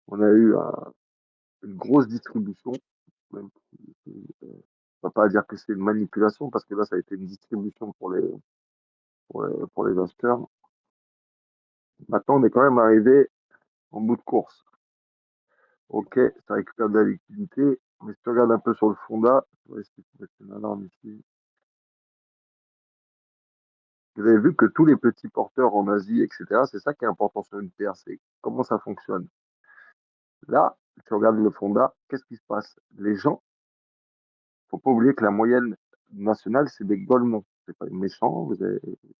On a eu une grosse distribution, même si, on va pas dire que c'est une manipulation, parce que là, ça a été une distribution pour les acheteurs. Maintenant, on est quand même arrivé en bout de course. Ok, ça récupère de la liquidité, mais si tu regardes un peu sur le Fonda, on va essayer de mettre une alarme ici. Vous avez vu que tous les petits porteurs en Asie, etc., c'est ça qui est important sur une paire, c'est comment ça fonctionne. Là, tu regardes le Fonda, qu'est-ce qui se passe? Les gens, faut pas oublier que la moyenne nationale, c'est des golemons. C'est pas méchant, vous avez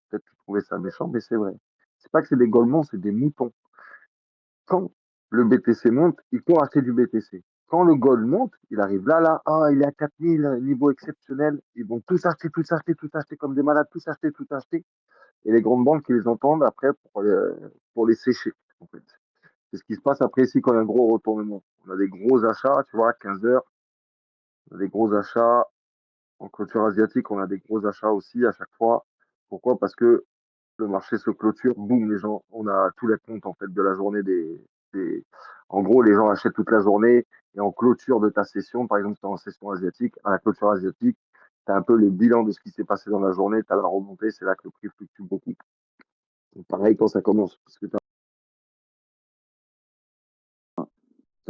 peut-être trouvé ça méchant, mais c'est vrai. C'est pas que c'est des golemons, c'est des moutons. Quand le BTC monte, il court acheter du BTC. Quand le gold monte, il arrive là, ah, il est à 4000, niveau exceptionnel. Ils vont tous acheter, tous acheter, tous acheter comme des malades, tous acheter, tout acheter. Et les grandes banques qui les entendent après pour les sécher, en fait. C'est ce qui se passe après ici quand il y a un gros retournement. On a des gros achats, tu vois, à 15 heures, on a des gros achats. En clôture asiatique, on a des gros achats aussi à chaque fois. Pourquoi? Parce que le marché se clôture, boum, les gens, on a tous les comptes en fait de la journée des... En gros, les gens achètent toute la journée et en clôture de ta session, par exemple, tu es en session asiatique, à la clôture asiatique, tu as un peu le bilan de ce qui s'est passé dans la journée, tu as la remontée, c'est là que le prix fluctue beaucoup. Donc, pareil quand ça commence, parce que tu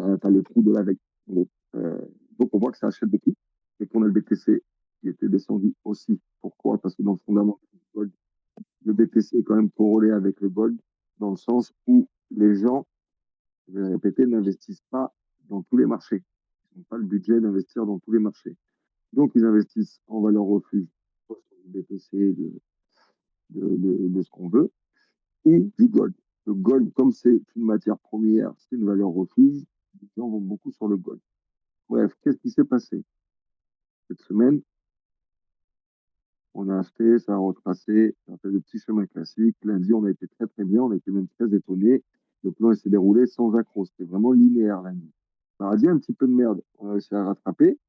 as le trou de la veille. Donc, donc, on voit que ça achète beaucoup et qu'on a le BTC qui était descendu aussi. Pourquoi? Parce que dans le fondamental du gold, le BTC est quand même corrélé avec le gold dans le sens où les gens, je vais répéter, n'investissent pas dans tous les marchés. Ils n'ont pas le budget d'investir dans tous les marchés. Donc, ils investissent en valeur refuge, soit sur du BTC, de ce qu'on veut, ou du gold. Le gold, comme c'est une matière première, c'est une valeur refuge, les gens vont beaucoup sur le gold. Bref, qu'est-ce qui s'est passé cette semaine? On a acheté, ça a retracé, ça a fait le petit chemin classique. Lundi, on a été très très bien, on a été même très étonnés. Le plan s'est déroulé sans accroc. C'était vraiment linéaire lundi. Ça a dit un petit peu de merde. On a réussi à rattraper,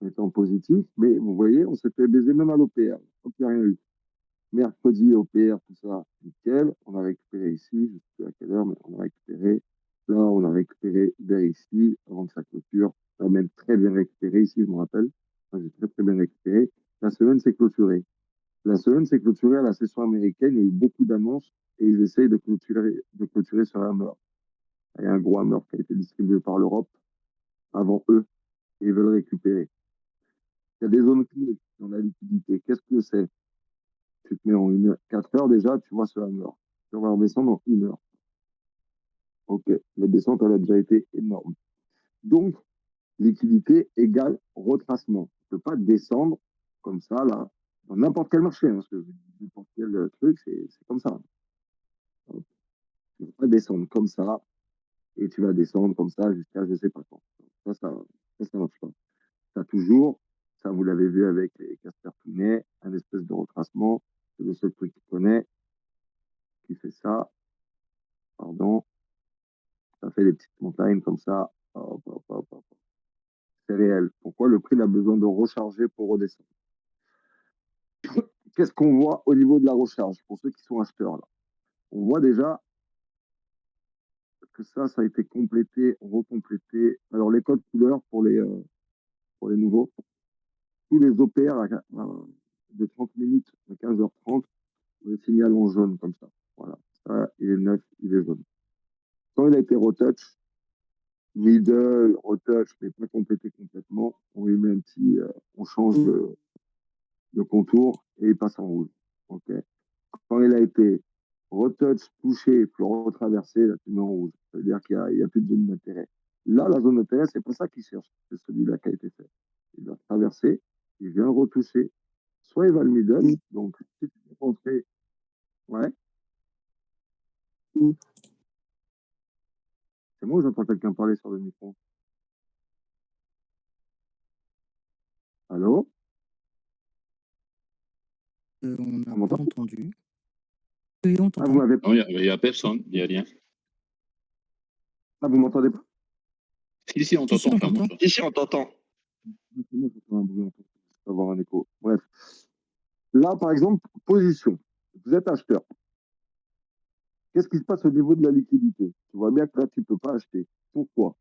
on était en positif, mais vous voyez, on s'est fait baiser même à l'OPR. Donc, il n'y a rien eu. Mercredi, OPR, tout ça, nickel. On a récupéré ici, je ne sais plus à quelle heure, mais on a récupéré. Là, on a récupéré vers ici, avant que ça clôture. On a même très bien récupéré ici, je me rappelle. J'ai très très bien récupéré. La semaine s'est clôturée. La semaine s'est clôturée à la session américaine. Il y a eu beaucoup d'annonces et ils essayent de clôturer sur Hammer. Il y a un gros Hammer qui a été distribué par l'Europe avant eux et ils veulent récupérer. Il y a des zones clés dans la liquidité. Qu'est-ce que c'est? Tu te mets en 4 heures déjà, tu vois ce Hammer. On va redescendre en 1 heure. Ok, la descente, elle a déjà été énorme. Donc, liquidité égale retracement. Tu ne peux pas descendre comme ça, là, dans n'importe quel marché, hein, parce que n'importe quel truc, c'est comme ça. Tu ne peux pas descendre comme ça et tu vas descendre comme ça jusqu'à je ne sais pas quand. Ça marche pas. Tu as toujours, ça vous l'avez vu avec les Casper Tounet, un espèce de retracement. C'est le seul truc qu'il connaît qui fait ça. Pardon. Ça fait des petites montagnes comme ça. Hop, hop, hop, hop. C'est réel. Pourquoi le prix a besoin de recharger pour redescendre? Qu'est-ce qu'on voit au niveau de la recharge pour ceux qui sont acheteurs là? On voit déjà que ça a été complété, recomplété. Alors les codes couleurs pour les nouveaux, tous les OPR de 30 minutes à 15h30, on les signale en jaune comme ça. Voilà. Ça, il est neuf, il est jaune. Quand il a été retouch, middle, retouch, mais pas complété complètement, on lui met un petit, on change de contour et il passe en rouge. Ok. Quand il a été retouch, touché, puis retraversé, là, tu mets en rouge. Ça veut dire qu'il y a plus de zone d'intérêt. Là, la zone d'intérêt, c'est pas ça qu'il cherche. C'est celui-là qui a été fait. Il va traverser, il vient retoucher. Soit il va le middle, donc si tu veux rentrer, ouais, c'est moi ou j'entends quelqu'un parler sur le micro? Allô? On n'a On pas m'entend? entendu. Oui, on Ah, vous t'entend. m'avez Non, il y a personne, il n'y a rien. Ah, vous m'entendez pas? Si, on Si, si, t'entend, on ferme t'entend. toi. Ici, on t'entend. Moi, j'entends un bruit, en fait. Je peux avoir un écho. Bref. Là, par exemple, position. Vous êtes acheteur. Qu'est-ce qui se passe au niveau de la liquidité? Tu vois bien que là, tu ne peux pas acheter. Pourquoi?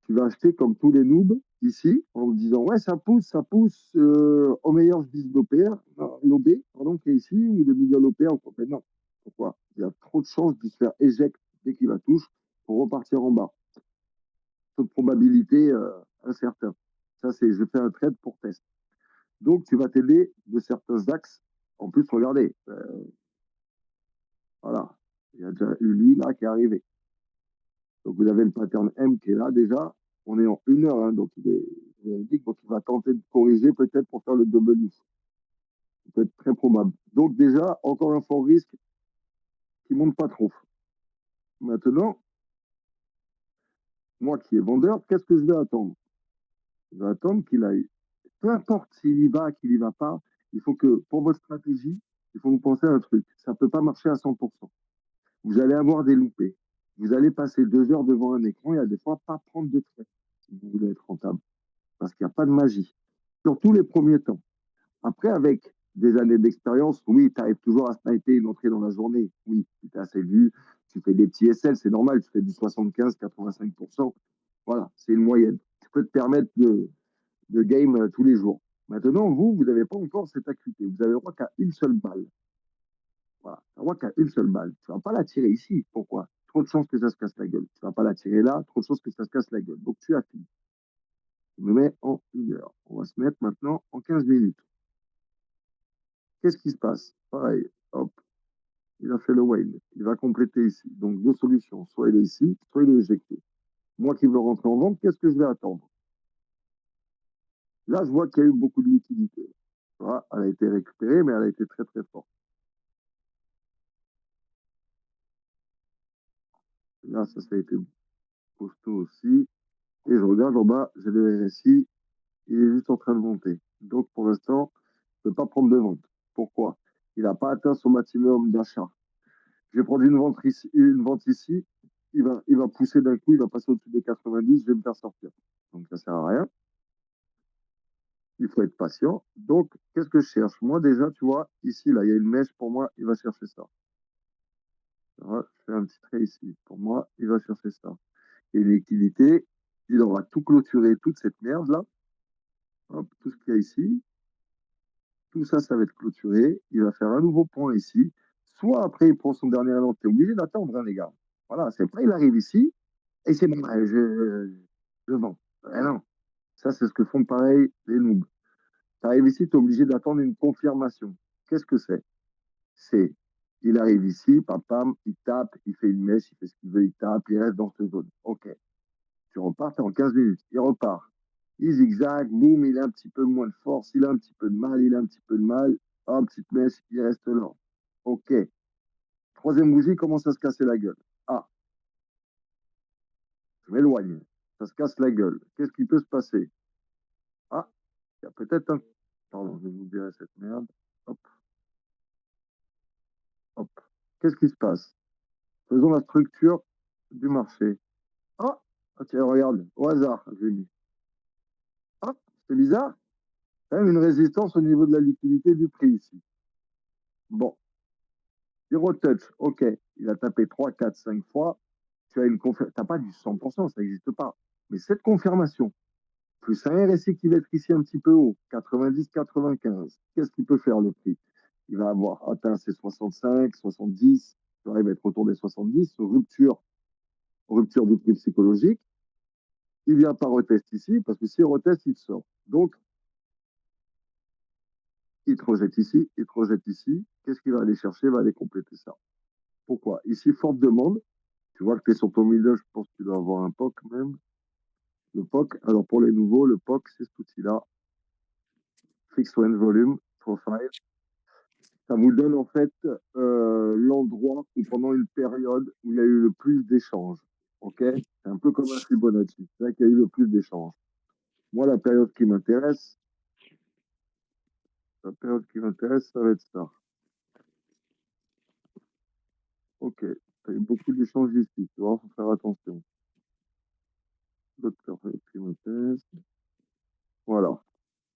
Tu vas acheter comme tous les noobs ici, en me disant, ouais, ça pousse, au meilleur, je vise l'OPR, l'OB, pardon, qui est ici, ou le milieu l'OPR. Mais non. Pourquoi? Il y a trop de chances de se faire éjecter dès qu'il va touche pour repartir en bas. Taux de probabilité incertain. Ça, c'est, je fais un trade pour test. Donc, tu vas t'aider de certains axes. En plus, regardez, voilà, il y a déjà eu lui là qui est arrivé. Donc, vous avez le pattern M qui est là déjà. On est en 1 heure, hein, donc il dit qu'il va tenter de corriger peut-être pour faire le W. Ça peut être très probable. Donc, déjà, encore un fort risque qui ne monte pas trop. Maintenant, moi qui est vendeur, qu'est-ce que je vais attendre? Je vais attendre qu'il aille. Peu importe s'il y va, qu'il y va pas, il faut que, pour votre stratégie, il faut vous penser à un truc. Ça ne peut pas marcher à 100%. Vous allez avoir des loupés. Vous allez passer 2 heures devant un écran et à des fois pas prendre de traits si vous voulez être rentable. Parce qu'il n'y a pas de magie. Surtout les premiers temps. Après, avec des années d'expérience, oui, tu arrives toujours à sniper une entrée dans la journée. Oui, tu t'es assez vu, tu fais des petits SL, c'est normal, tu fais du 75-85%. Voilà, c'est une moyenne. Tu peux te permettre de game tous les jours. Maintenant, vous n'avez pas encore cette acuité. Vous avez le droit qu'à une seule balle. Voilà. Tu as le droit qu'à une seule balle. Tu ne vas pas la tirer ici. Pourquoi? Trop de chances que ça se casse la gueule. Tu ne vas pas la tirer là, trop de chances que ça se casse la gueule. Donc, tu affines. Je me mets en 1 heure. On va se mettre maintenant en 15 minutes. Qu'est-ce qui se passe? Pareil, hop, il a fait le whale. Il va compléter ici. Donc, deux solutions. Soit il est ici, soit il est éjecté. Moi qui veux rentrer en vente, qu'est-ce que je vais attendre? Là, je vois qu'il y a eu beaucoup de liquidité. Voilà, elle a été récupérée, mais elle a été très, très forte. Là, ça a été costaud aussi. Et je regarde en bas, j'ai le RSI, il est juste en train de monter. Donc, pour l'instant, je ne peux pas prendre de vente. Pourquoi? Il n'a pas atteint son maximum d'achat. Je vais prendre une vente ici, il va pousser d'un coup, il va passer au-dessus des 90, je vais me faire sortir. Donc, ça ne sert à rien. Il faut être patient. Donc, qu'est-ce que je cherche? Moi, déjà, tu vois, ici, là, il y a une mèche. Pour moi, il va chercher ça. Voilà, je fais un petit trait ici. Pour moi, il va chercher ça. Et une liquidité, il aura tout clôturé, toute cette merde-là. Hop, tout ce qu'il y a ici. Tout ça, ça va être clôturé. Il va faire un nouveau point ici. Soit après, il prend son dernier élan. Tu es obligé d'attendre, hein, les gars. Voilà, c'est pas, il arrive ici et c'est bon, je vends. Eh non, ça, c'est ce que font pareil les noobs. Tu arrives ici, tu es obligé d'attendre une confirmation. Qu'est-ce que c'est? C'est, il arrive ici, pam, pam, il tape, il fait une mèche, il fait ce qu'il veut, il tape, il reste dans cette zone. OK. Tu repars, en 15 minutes. Il repart. Il zigzag, boum, il a un petit peu moins de force, il a un petit peu de mal, il a un petit peu de mal. Oh, petite mèche, il reste là. OK. Troisième bougie commence à se casser la gueule. Ah, je m'éloigne. Ça se casse la gueule. Qu'est-ce qui peut se passer? Ah, il y a peut-être un. Pardon, je vais vous dire cette merde. Hop, hop. Qu'est-ce qui se passe? Faisons la structure du marché. Ah, ah tiens, regarde, au hasard, j'ai mis. Ah, c'est bizarre. Quand même une résistance au niveau de la liquidité du prix ici. Bon, zero touch, ok. Il a tapé 3, 4, 5 fois. Tu as une confirmation. Tu n'as pas du 100%, ça n'existe pas. Mais cette confirmation, plus un RSI qui va être ici un petit peu haut, 90, 95, qu'est-ce qu'il peut faire le prix? Il va avoir atteint ses 65, 70, il va être autour des 70, rupture du prix psychologique. Il ne vient pas retest ici, parce que s'il reteste, il sort. Donc, il te rejette ici, il te rejette ici. Qu'est-ce qu'il va aller chercher? Il va aller compléter ça. Pourquoi? Ici, forte demande. Tu vois que tu es sur ton milieu, je pense que tu dois avoir un POC même. Le POC, alors pour les nouveaux, le POC, c'est cet outil-là. Fixed Wind Volume Profile. Ça vous donne en fait l'endroit où pendant une période où il y a eu le plus d'échanges. Ok? C'est un peu comme un Fibonacci. C'est là qu'il y a eu le plus d'échanges. Moi, la période qui m'intéresse, ça va être ça. Ok. Il y a eu beaucoup d'échanges ici. Tu vois, il faut faire attention. L'autre période qui m'intéresse. Voilà.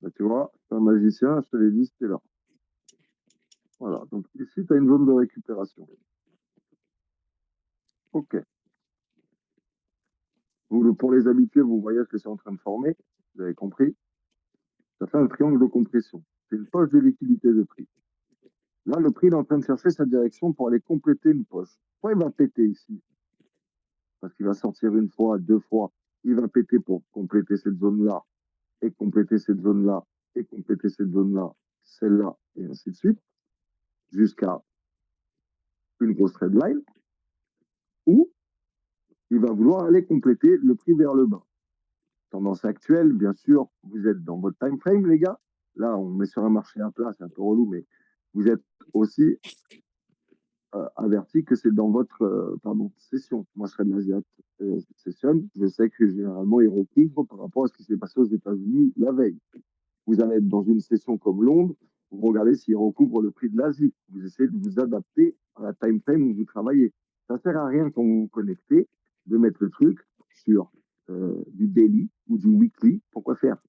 Bah, tu vois, c'est un magicien, je te l'ai dit, c'était là. Voilà. Donc ici, tu as une zone de récupération. Pour les habitués, vous voyez ce que c'est en train de former. Vous avez compris? Ça fait un triangle de compression. C'est une poche de liquidité de prix. Là, le prix il est en train de chercher sa direction pour aller compléter une poche. Pourquoi il va péter ici? Parce qu'il va sortir une fois, deux fois. Il va péter pour compléter cette zone-là, et compléter cette zone-là, et compléter cette zone-là, celle-là, et ainsi de suite, jusqu'à une grosse trade line, où il va vouloir aller compléter le prix vers le bas. Tendance actuelle, bien sûr, vous êtes dans votre time frame, les gars. Là, on met sur un marché à plat, c'est un peu relou, mais vous êtes aussi averti que c'est dans votre session. Moi, je serais de l'Asiat session. Je sais que généralement, il recouvre par rapport à ce qui s'est passé aux États-Unis la veille. Vous allez être dans une session comme Londres, vous regardez s'il recouvre le prix de l'Asie. Vous essayez de vous adapter à la time frame où vous travaillez. Ça ne sert à rien quand vous vous connectez de mettre le truc sur du daily ou du weekly. Pourquoi faire?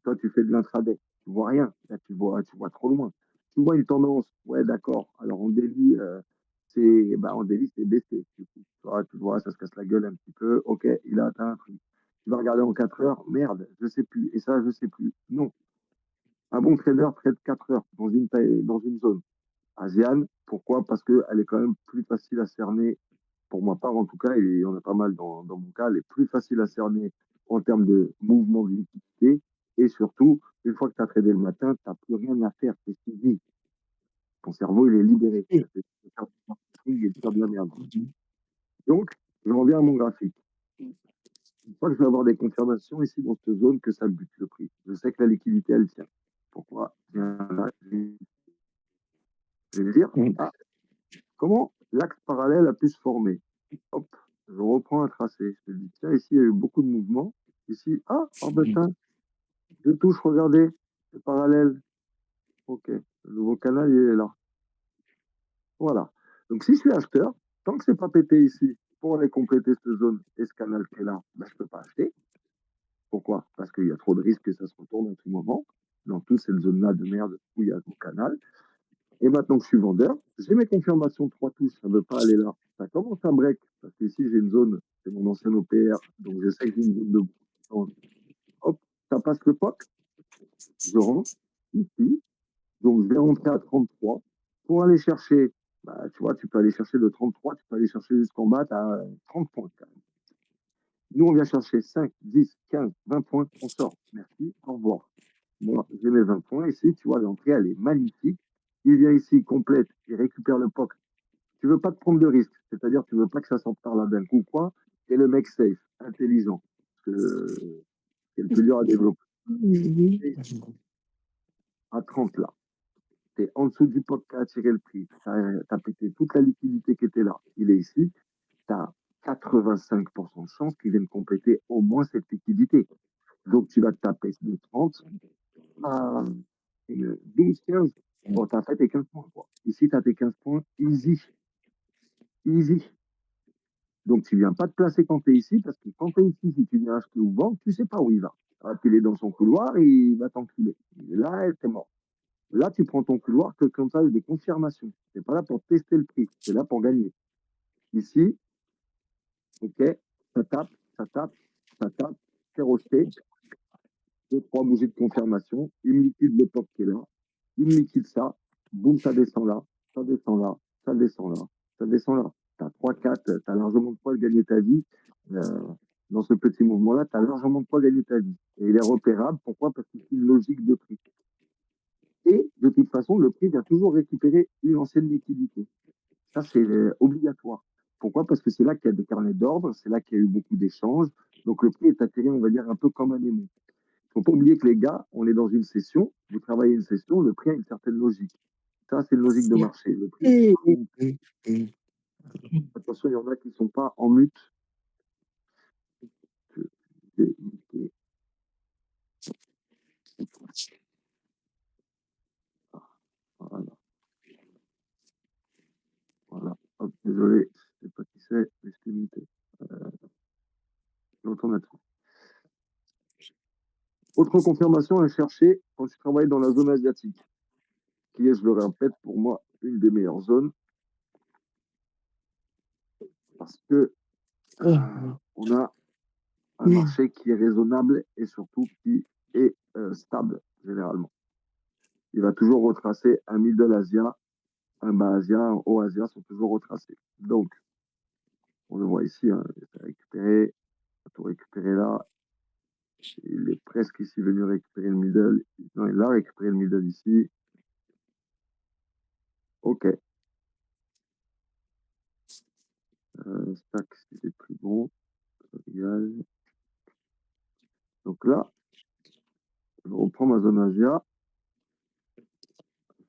Toi, tu fais de l'intraday. Tu vois rien. Là, tu vois trop loin. Tu vois une tendance. Ouais, d'accord. Alors, en daily, en daily, c'est baissé. Tu vois, ça se casse la gueule un petit peu. OK, il a atteint un truc. Tu vas regarder en 4 heures. Merde, je sais plus. Et ça, je sais plus. Non, un bon trader trade 4 heures dans une zone. Asiane, pourquoi? Parce qu'elle est quand même plus facile à cerner, pour ma part en tout cas, et il y en a pas mal dans mon cas, elle est plus facile à cerner en termes de mouvement de liquidité. Et surtout, une fois que tu as tradé le matin, tu n'as plus rien à faire, c'est fini. Ton cerveau, il est libéré. Il est de faire de la merde. Donc, je reviens à mon graphique. Une fois que je vais avoir des confirmations ici dans cette zone que ça bute le prix, je sais que la liquidité, elle tient. Pourquoi? Je vais dire, comment l'axe parallèle a pu se former? Hop, je reprends un tracé. Je me dis, tiens, ici, il y a eu beaucoup de mouvements. Ici, tiens, deux touches, regardez, c'est parallèle. OK, le nouveau canal, il est là. Voilà. Donc, si je suis acheteur, tant que c'est pas pété ici, pour aller compléter cette zone et ce canal qui est là, ben, je peux pas acheter. Pourquoi? Parce qu'il y a trop de risques que ça se retourne à tout moment. Dans toute cette zone-là de merde où il y a mon canal. Et maintenant que je suis vendeur, j'ai mes confirmations de 3 touches, ça ne veut pas aller là. Ça commence à break, parce qu'ici j'ai une zone, c'est mon ancien OPR, donc je sais que j'ai une zone de bout. Hop, ça passe le POC, je rentre ici, donc je vais rentrer à 33 pour aller chercher, tu vois, tu peux aller chercher de 33, tu peux aller chercher jusqu'en bas, tu as 30 points quand même. Nous, on vient chercher 5, 10, 15, 20 points, on sort. Merci, au revoir. Moi, j'ai mes 20 points ici, tu vois, l'entrée, elle est magnifique. Il vient ici, complète, il récupère le POC. Tu veux pas te prendre de risque, c'est-à-dire tu veux pas que ça s'en parle là d'un coup, quoi. Et le mec safe, intelligent, c'est le plus dur à développer. Et à 30 là, tu es en dessous du pot qui a attiré le prix, tu as pété toute la liquidité qui était là, il est ici, tu as 85% de chance qu'il vienne compléter au moins cette liquidité. Donc tu vas te taper de 30 à 12, 15. Bon, tu as fait tes 15 points. Quoi. Ici, tu as tes 15 points, easy. Easy. Donc, tu ne viens pas te placer quand tu es ici, parce que quand tu es ici, si tu viens acheter ou vendre, tu ne sais pas où il va. Il est dans son couloir et il va t'enculer. Là, t'es mort. Là, tu prends ton couloir que quand tu as des confirmations. Tu n'es pas là pour tester le prix, tu es là pour gagner. Ici, OK, ça tape, ça tape, ça tape, c'est rejeté. 2, 3 bougies de confirmation, il me liquide l'époque qui est là, il me liquide ça, boum, ça descend là, ça descend là, ça descend là, ça descend là. Tu as 3, 4, tu as largement de quoi gagner ta vie. Dans ce petit mouvement-là, tu as largement de quoi gagner ta vie. Et il est repérable. Pourquoi? Parce que c'est une logique de prix. Et de toute façon, le prix vient toujours récupérer une ancienne liquidité. Ça, c'est obligatoire. Pourquoi? Parce que c'est là qu'il y a des carnets d'ordre, c'est là qu'il y a eu beaucoup d'échanges. Donc le prix est atterri, on va dire, un peu comme un aimant. Il ne faut pas oublier que les gars, on est dans une session, vous travaillez une session, le prix a une certaine logique. Ça, c'est une logique de marché. Le prix, attention, il y en a qui ne sont pas en mute. Voilà. Voilà. Hop, désolé, je ne sais pas qui c'est, mais je t'ai muté. J'entends là-dessus. Autre confirmation à chercher quand tu travailles dans la zone asiatique, qui est, je le répète, pour moi, une des meilleures zones. Parce que on a un marché qui est raisonnable et surtout qui est stable, généralement. Il va toujours retracer un middle Asia, un bas Asia, un haut Asia sont toujours retracés. Donc, on le voit ici, hein, il a récupéré, il a tout récupéré là. Il est presque ici venu récupérer le middle. Non, il a récupéré le middle ici. OK. Stack, c'était plus bon. Égal. Donc là, je reprends ma zone Asia.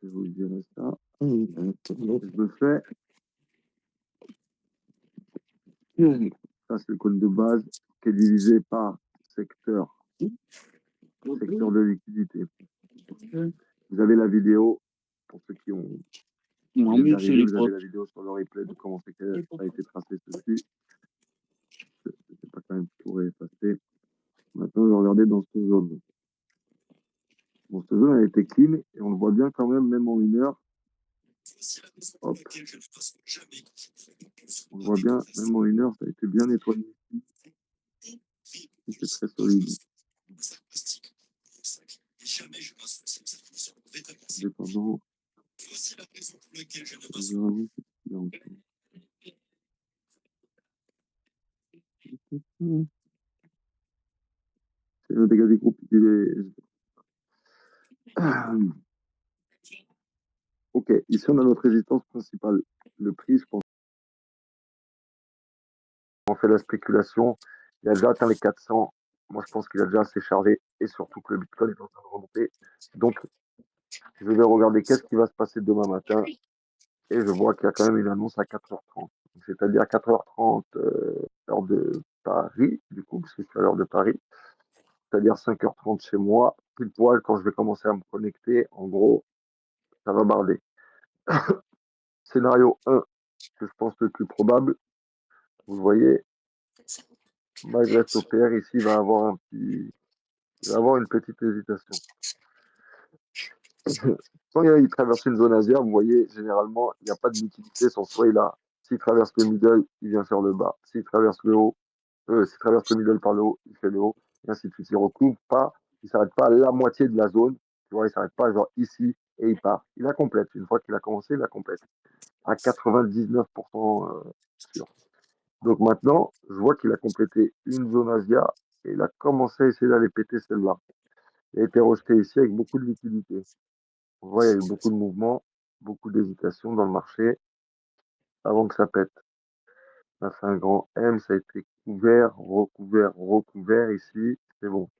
Je vais vous dire ça. Je me fais. Ça, c'est le cône de base qui est divisé par secteur de liquidité. Vous avez la vidéo, pour ceux qui ont vous avez la vidéo sur le replay de comment ça a été tracé ceci. Je ne sais pas quand même tout réeffacer. Maintenant, je vais regarder dans cette zone. Bon, cette zone a été clean et on le voit bien quand même en 1 heure. Hop. On le voit bien, même en 1 heure, ça a été bien nettoyé ici. C'est très solide. Dépendant. C'est le dégât des groupes. Ok, ici on a notre résistance principale. Le prix, je pense, on fait la spéculation, il a déjà atteint les 400. Moi, je pense qu'il a déjà assez chargé et surtout que le Bitcoin est en train de remonter. Donc, je vais regarder qu'est-ce qui va se passer demain matin et je vois qu'il y a quand même une annonce à 4h30. C'est-à-dire 4h30 heure de Paris, du coup, parce que je suis à l'heure de Paris. C'est-à-dire 5h30 chez moi, pile poil quand je vais commencer à me connecter. En gros, ça va barder. Scénario 1, que je pense le plus probable, vous voyez, malgré ce OPR ici, il va avoir une petite hésitation. Quand il traverse une zone Asia, vous voyez, généralement, il n'y a pas de liquidité. Son soit il a, s'il traverse le middle, il vient faire le bas. S'il traverse le haut, s'il traverse le middle par le haut, il fait le haut, et ainsi de suite. Il recouvre pas, il s'arrête pas à la moitié de la zone. Tu vois, il s'arrête pas genre ici et il part. Il la complète. Une fois qu'il a commencé, il la complète. À 99% sûr. Donc maintenant, je vois qu'il a complété une zone Asia et il a commencé à essayer d'aller péter celle-là. Il a été rejeté ici avec beaucoup de liquidité. On voit, il y a eu beaucoup de mouvements, beaucoup d'hésitation dans le marché avant que ça pète. Ça a fait un grand M, ça a été couvert, recouvert, recouvert ici. C'est bon.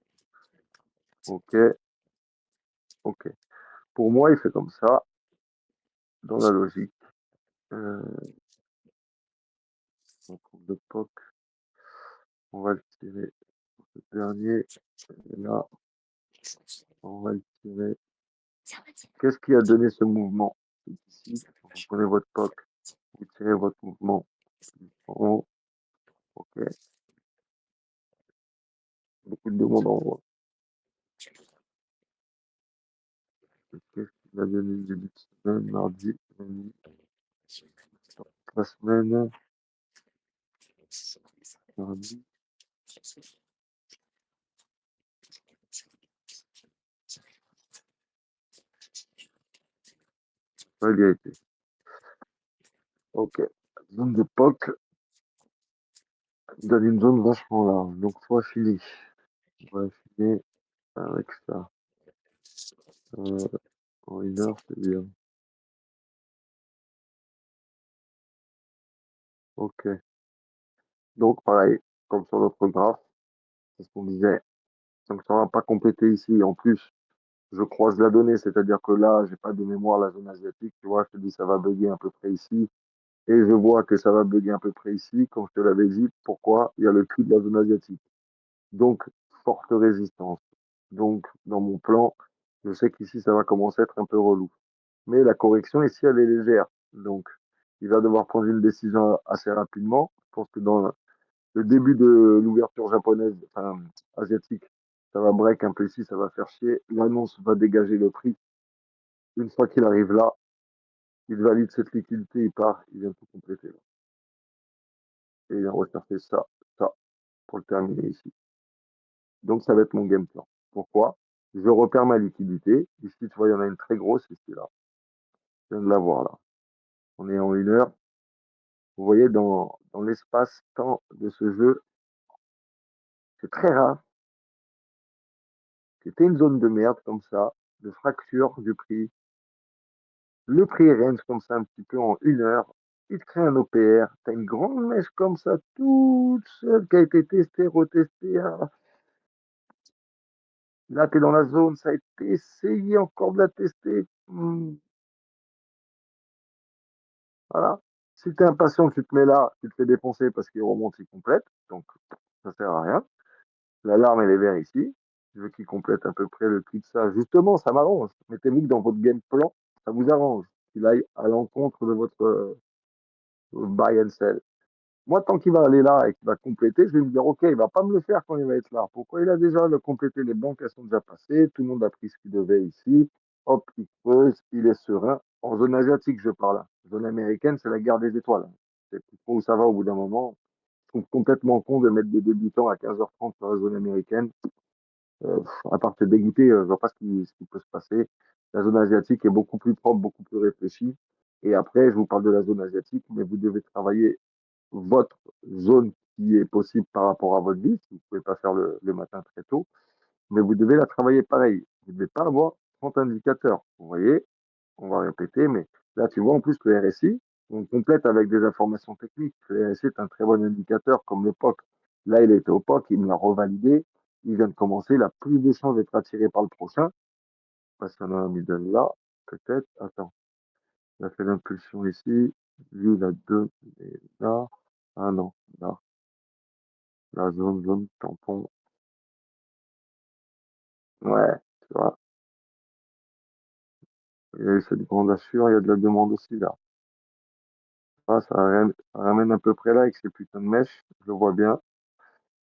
Ok. Ok. Pour moi, il fait comme ça, dans la logique. On trouve le POC. On va le tirer. Ce dernier. Et là, on va le tirer. Qu'est-ce qui a donné ce mouvement? Ici, vous prenez votre POC, vous tirez votre mouvement en haut. Ok. Beaucoup de demandes en haut. Qu'est-ce qu'il a donné le début de semaine, mardi, lundi, la semaine, mardi. Ouais, il y a été. Ok. Zone de POC donne une zone vachement large. Donc, faut affiner. On va affiner avec ça. En 1 heure, c'est bien. Ok. Donc, pareil, comme sur notre graphe, c'est ce qu'on disait. Donc, ça ne va pas compléter ici. En plus, je croise la donnée, c'est-à-dire que là, j'ai pas de mémoire la zone asiatique. Tu vois, je te dis, ça va bugger à peu près ici. Et je vois que ça va bugger à peu près ici, comme je te l'avais dit. Pourquoi? Il y a le cul de la zone asiatique. Donc, forte résistance. Donc, dans mon plan, je sais qu'ici, ça va commencer à être un peu relou. Mais la correction ici, elle est légère. Donc, il va devoir prendre une décision assez rapidement. Je pense que dans le début de l'ouverture japonaise, enfin, asiatique, ça va break un peu ici, ça va faire chier. L'annonce va dégager le prix. Une fois qu'il arrive là, il valide cette liquidité, il part, il vient tout compléter. Là. Et il vient rechercher ça, pour le terminer ici. Donc, ça va être mon game plan. Pourquoi? Je repère ma liquidité. Ici, tu vois, il y en a une très grosse ici, là. Je viens de la voir, là. On est en 1 heure. Vous voyez, dans l'espace-temps de ce jeu, c'est très rare. C'était une zone de merde comme ça, de fracture du prix. Le prix range comme ça un petit peu en 1 heure. Il te crée un OPR. Tu as une grande mèche comme ça, toute seule, qui a été testée, retestée. Ah, là, tu es dans la zone, ça a été essayé encore de la tester. Voilà. Si tu es impatient, tu te mets là, tu te fais défoncer parce qu'il remonte, il complète. Donc, ça sert à rien. L'alarme, elle est verte ici. Je veux qu'il complète à peu près le prix de ça. Justement, ça m'arrange. Mettez-vous que dans votre game plan, ça vous arrange. Qu'il aille à l'encontre de votre buy and sell. Moi, tant qu'il va aller là et qu'il va compléter, je vais me dire, OK, il va pas me le faire quand il va être là. Pourquoi il a déjà le complété? Les banques, elles sont déjà passées. Tout le monde a pris ce qu'il devait ici. Hop, il creuse, il est serein. En zone asiatique, je parle. Zone américaine, c'est la guerre des étoiles. C'est plus trop où ça va au bout d'un moment. Je trouve complètement con de mettre des débutants à 15h30 sur la zone américaine. À part te dégoûter, je vois pas ce qui peut se passer. La zone asiatique est beaucoup plus propre, beaucoup plus réfléchie. Et après, je vous parle de la zone asiatique, mais vous devez travailler votre zone qui est possible par rapport à votre vie. Vous ne pouvez pas faire le matin très tôt, mais vous devez la travailler pareil. Vous ne devez pas avoir 30 indicateurs. Vous voyez, on va répéter, mais là, tu vois, en plus, le RSI, on complète avec des informations techniques. Le RSI est un très bon indicateur, comme le POC. Là, il était au POC, il me l'a revalidé. Il vient de commencer, il a plus de chances d'être attiré par le prochain. Parce qu'on a un middle là, peut-être. Attends, il a fait l'impulsion ici. Lui, il a deux. Et là. Ah non, là. La zone tampon. Ouais, tu vois. Il y a eu cette grande assure, il y a de la demande aussi là. Ah, ça ramène à peu près là avec ces putains de mèches, je le vois bien.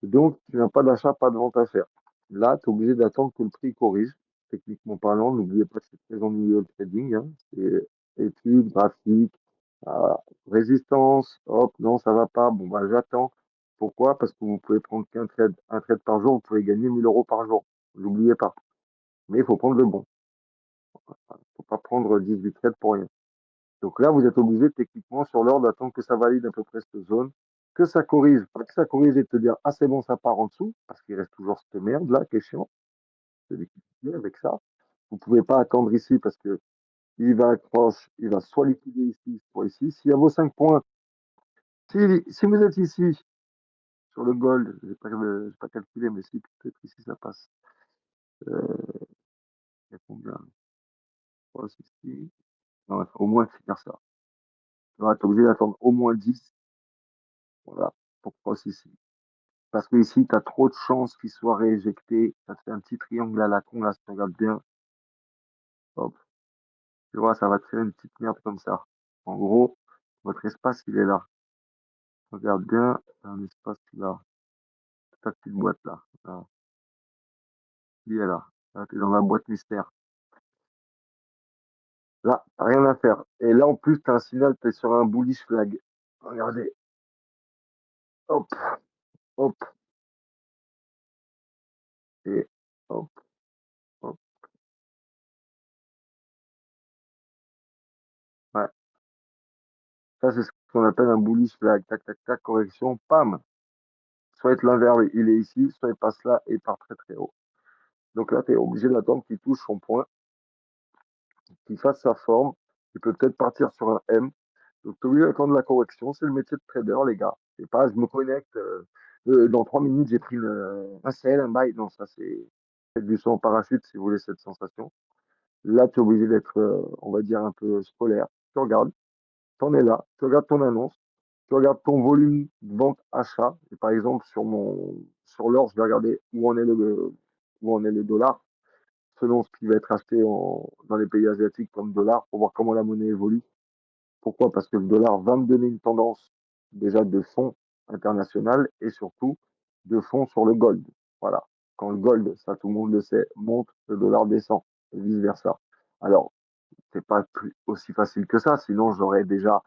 Donc, tu n'as pas d'achat, pas de vente à faire. Là, tu es obligé d'attendre que le prix corrige. Techniquement parlant, n'oubliez pas que c'est très ennuyeux le trading, hein. C'est études, graphiques, résistance, hop, non, ça va pas. Bon, bah, j'attends. Pourquoi? Parce que vous pouvez prendre qu'un trade, un trade par jour, vous pouvez gagner 1 000 € par jour. N'oubliez pas. Mais il faut prendre le bon. Il ne faut pas prendre 18 trades pour rien. Donc là, vous êtes obligé techniquement sur l'heure d'attendre que ça valide à peu près cette zone, que ça corrige, pas que ça corrige et te dire ah c'est bon, ça part en dessous, parce qu'il reste toujours cette merde là qui est chiant, c'est liquider avec ça. Vous pouvez pas attendre ici parce que il va accroche, il va soit liquider ici, soit ici. S'il y a vos 5 points, si vous êtes ici sur le gold, j'ai pas calculé, mais si peut-être ici ça passe. Il y a combien? Cross ici. Non, il faut au moins finir ça. Tu vas être obligé d'attendre au moins 10, voilà, pour cross ici. Parce que ici, tu as trop de chances qu'il soit rééjecté. Ça te fait un petit triangle à la con, là, si tu regardes bien. Hop, tu vois, ça va te faire une petite merde comme ça. En gros, votre espace, il est là. Regarde bien, un espace là. Ta petite boîte là. Là, il est là. Là, tu es dans la boîte mystère. Là, rien à faire. Et là, en plus, tu as un signal, tu es sur un bullish flag. Regardez. Hop, hop, et hop, hop. Ouais. Ça, c'est ce qu'on appelle un bullish flag. Tac, tac, tac, correction, pam. Soit l'inverse, il est ici, soit il passe là et il part très très haut. Donc là, tu es obligé d'attendre qu'il touche son point, qu'il fasse sa forme. Il peut peut-être partir sur un M. Donc tu es obligé d'attendre la correction. C'est le métier de trader, les gars. C'est pas, je me connecte. Dans 3 minutes, j'ai pris un sell, un buy. Non, ça, c'est faites du saut en parachute si vous voulez cette sensation. Là, tu es obligé d'être, on va dire, un peu scolaire. Tu regardes, tu en es là, tu regardes ton annonce, tu regardes ton volume de vente-achat. Et par exemple, sur l'or, je vais regarder où en est le dollar selon ce qui va être acheté dans les pays asiatiques comme dollar pour voir comment la monnaie évolue. Pourquoi? Parce que le dollar va me donner une tendance déjà de fond international et surtout de fond sur le gold. Voilà. Quand le gold, ça tout le monde le sait, monte, le dollar descend et vice-versa. Alors, c'est pas aussi facile que ça, sinon j'aurais déjà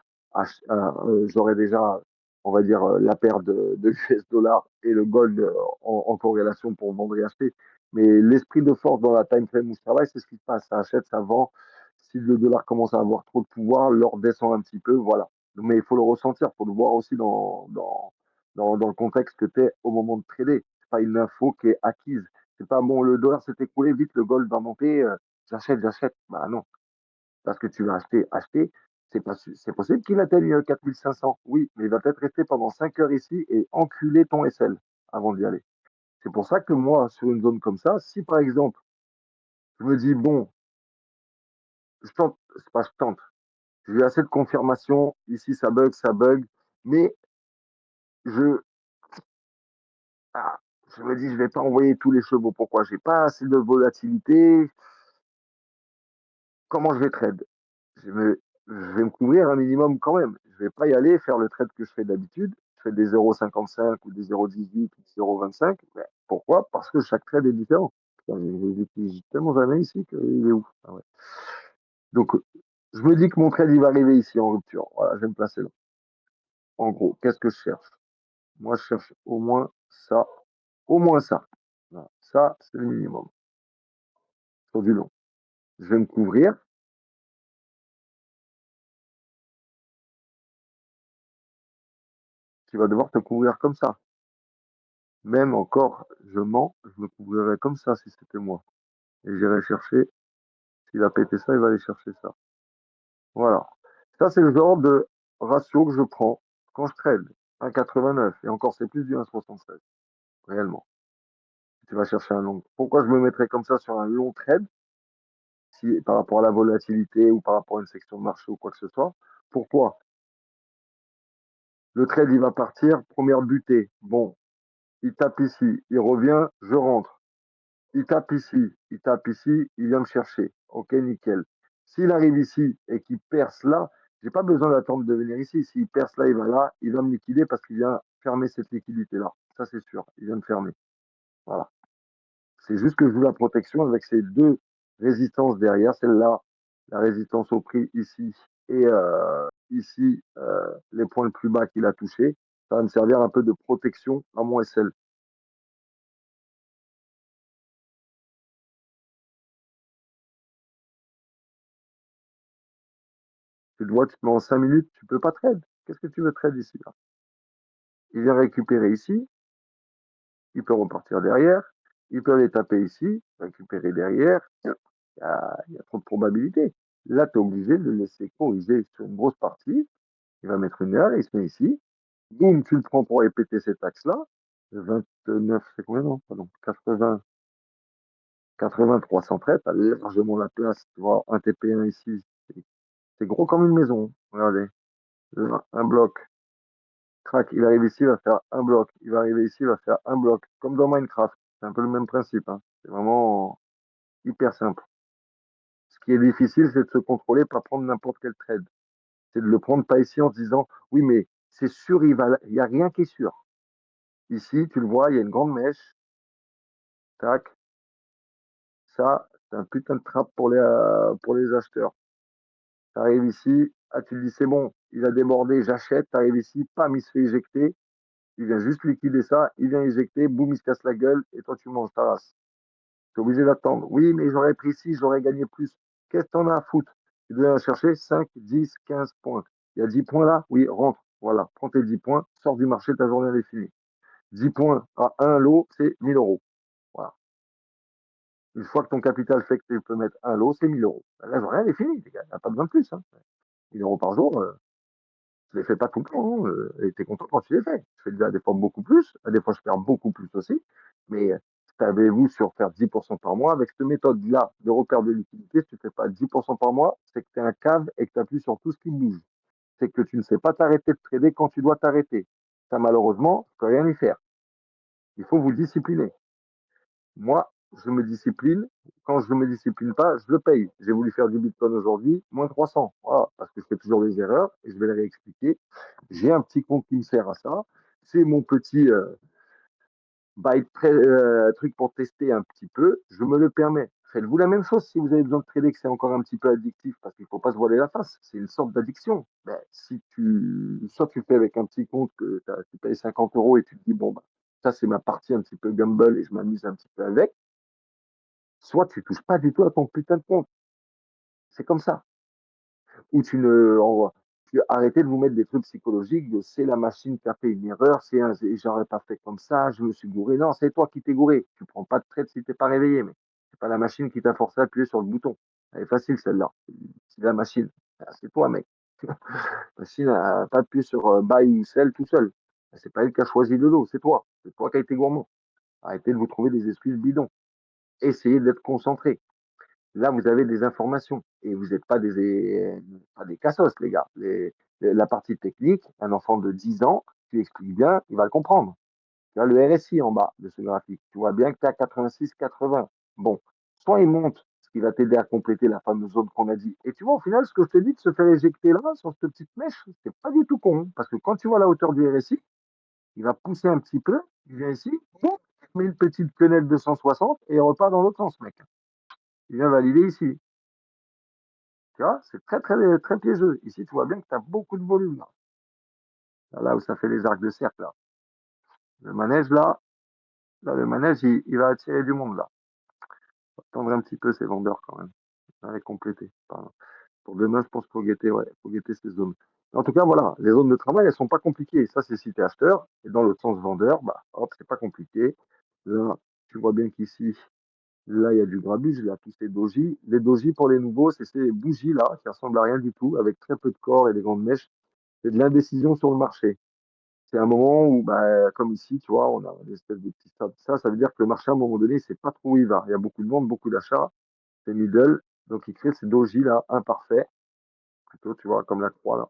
on va dire, la paire de US dollars et le gold en corrélation pour vendre et acheter. Mais l'esprit de force dans la time frame où je travaille, c'est ce qui se passe. Ça achète, ça vend. Si le dollar commence à avoir trop de pouvoir, l'or descend un petit peu, voilà. Mais il faut le ressentir, il faut le voir aussi dans le contexte que tu es au moment de trader. C'est pas une info qui est acquise. C'est pas bon, le dollar s'est écroulé, vite, le gold va monter, j'achète. Bah non, parce que tu vas acheter. C'est possible qu'il atteigne 4500, oui, mais il va peut-être rester pendant 5 heures ici et enculer ton SL avant d'y aller. C'est pour ça que moi, sur une zone comme ça, si par exemple, je me dis, bon, je tente, c'est pas je tente, j'ai eu assez de confirmation, ici ça bug, mais je, ah, je me dis, je vais pas envoyer tous les chevaux. Pourquoi? J'ai pas assez de volatilité. Comment je vais trade? Je vais me couvrir un minimum quand même. Je vais pas y aller faire le trade que je fais d'habitude. Je fais des 0,55 ou des 0,18 ou des 0,25. Pourquoi? Parce que chaque trade est différent. J'utilise tellement jamais ici qu'il est où? Ah ouais. Donc, je me dis que mon trade, il va arriver ici en rupture. Voilà, je vais me placer là. En gros, qu'est-ce que je cherche? Moi, je cherche au moins ça. Au moins ça. Voilà. Ça, c'est le minimum. Sur du long. Je vais me couvrir. Tu vas devoir te couvrir comme ça. Même encore, je mens, je me couvrirais comme ça si c'était moi. Et j'irais chercher, s'il a pété ça, il va aller chercher ça. Voilà. Ça, c'est le genre de ratio que je prends quand je trade. 1,89. Et encore, c'est plus du 1,76. Réellement. Si tu vas chercher un long. Pourquoi je me mettrais comme ça sur un long trade, si, par rapport à la volatilité ou par rapport à une section de marché ou quoi que ce soit? Pourquoi? Le trade, il va partir, première butée. Bon, il tape ici, il revient, je rentre. Il tape ici, il vient me chercher. Ok, nickel. S'il arrive ici et qu'il perce là, j'ai pas besoin d'attendre de venir ici. S'il perce là, il va me liquider parce qu'il vient fermer cette liquidité-là. Ça, c'est sûr. Il vient me fermer. Voilà. C'est juste que je joue la protection avec ces deux résistances derrière. Celle-là, la résistance au prix ici et ici, les points le plus bas qu'il a touchés. Ça va me servir un peu de protection à mon SL. Tu dois, tu te mets en 5 minutes, tu peux pas trade. Qu'est-ce que tu veux trade ici, là? Il vient récupérer ici, il peut repartir derrière, il peut aller taper ici, récupérer derrière. Il y a trop de probabilités. Là, tu es obligé de le laisser corriger sur une grosse partie. Il va mettre une heure, il se met ici. Boum, tu le prends pour répéter cet axe-là. 29, c'est combien, non? Pardon, 80, 80, 313, tu as largement la place. Tu vois, un TP1 ici, c'est gros comme une maison. Regardez, un bloc. Crac, il arrive ici, il va faire un bloc. Il va arriver ici, il va faire un bloc. Comme dans Minecraft. C'est un peu le même principe, hein. C'est vraiment hyper simple. Ce qui est difficile, c'est de se contrôler, pas prendre n'importe quel trade. C'est de le prendre pas ici en se disant, oui, mais c'est sûr, il y a rien qui est sûr. Ici, tu le vois, il y a une grande mèche. Tac. Ça, c'est un putain de trappe pour les acheteurs. Tu arrives ici, ah, tu te dis, c'est bon, il a débordé, j'achète. Tu arrives ici, pam, il se fait éjecter. Il vient juste liquider ça, il vient éjecter, boum, il se casse la gueule, et toi, tu manges ta race. Tu es obligé d'attendre. Oui, mais j'aurais pris 6, j'aurais gagné plus. Qu'est-ce que t'en as à foutre? Tu dois chercher 5, 10, 15 points. Il y a 10 points là? Oui, rentre. Voilà, prends tes 10 points, sors du marché, ta journée elle est finie. 10 points à un lot, c'est 1000 euros. Voilà. Une fois que ton capital fait que tu peux mettre un lot, c'est 1000 euros. La journée elle est finie, les gars. Il n'y a pas besoin de plus, hein. 1000 euros par jour, je ne les fais pas tout le temps, hein, et tu es content quand tu les fais. Je fais déjà des fois beaucoup plus, des fois je perds beaucoup plus aussi, mais savez-vous sur faire 10% par mois, avec cette méthode-là de repère de liquidité, si tu ne fais pas 10% par mois, c'est que tu es un cave et que tu appuies sur tout ce qui bouge. C'est que tu ne sais pas t'arrêter de trader quand tu dois t'arrêter. Ça, malheureusement, tu ne peux rien y faire. Il faut vous discipliner. Moi, je me discipline. Quand je ne me discipline pas, je le paye. J'ai voulu faire du Bitcoin aujourd'hui, moins 300. Voilà, parce que je fais toujours des erreurs et je vais les réexpliquer. J'ai un petit compte qui me sert à ça. C'est mon petit truc pour tester un petit peu. Je me le permets. Faites-vous la même chose si vous avez besoin de trader, que c'est encore un petit peu addictif, parce qu'il ne faut pas se voiler la face. C'est une sorte d'addiction. Ben, si soit tu fais avec un petit compte que tu payes 50 euros et tu te dis, bon, bah, ça c'est ma partie un petit peu gamble et je m'amuse un petit peu avec, soit tu touches pas du tout à ton putain de compte. C'est comme ça. Ou arrêtez de vous mettre des trucs psychologiques de c'est la machine qui a fait une erreur, j'aurais pas fait comme ça, je me suis gouré. Non, c'est toi qui t'es gouré. Tu prends pas de trade si t'es pas réveillé, mais c'est pas la machine qui t'a forcé à appuyer sur le bouton. Elle est facile celle-là. C'est la machine. Ah, c'est toi, mec. La machine n'a pas appuyé sur buy ou sell tout seul. C'est pas elle qui a choisi le lot, c'est toi. C'est toi qui as été gourmand. Arrêtez de vous trouver des excuses bidons. Essayez d'être concentré. Là, vous avez des informations et vous n'êtes pas des cassos, les gars. La partie technique, un enfant de 10 ans, tu expliques bien, il va le comprendre. Tu as le RSI en bas de ce graphique. Tu vois bien que tu es à 86-80. Bon, soit il monte, ce qui va t'aider à compléter la fameuse zone qu'on a dit. Et tu vois, au final, ce que je te dis de se faire éjecter là, sur cette petite mèche, c'est pas du tout con. Parce que quand tu vois la hauteur du RSI, il va pousser un petit peu, il vient ici, boum, il met une petite quenelle de 160 et il repart dans l'autre sens, mec. Il vient valider ici. Tu vois, c'est très, très, très piégeux. Ici, tu vois bien que tu as beaucoup de volume. Là où ça fait les arcs de cercle. Là. Le manège, le manège, il va attirer du monde. Là. On va attendre un petit peu ces vendeurs quand même. On va les compléter. Pardon. Pour demain, je pense qu'il faut guetter ces zones. En tout cas, voilà, les zones de travail, elles sont pas compliquées. Ça, c'est si tu es acheteur. Et dans l'autre sens, vendeur, bah, hop, c'est pas compliqué. Là, tu vois bien qu'ici, là, il y a du grabuge, il y a tous ces dojis. Les dojis, pour les nouveaux, c'est ces bougies-là qui ressemblent à rien du tout, avec très peu de corps et des grandes mèches. C'est de l'indécision sur le marché. C'est un moment où, bah, comme ici, tu vois, on a une espèce de petit stade. Ça veut dire que le marché, à un moment donné, il ne sait pas trop où il va. Il y a beaucoup de ventes, beaucoup d'achats. C'est middle. Donc, il crée ces dojis-là, imparfaits. Plutôt, tu vois, comme la croix, là.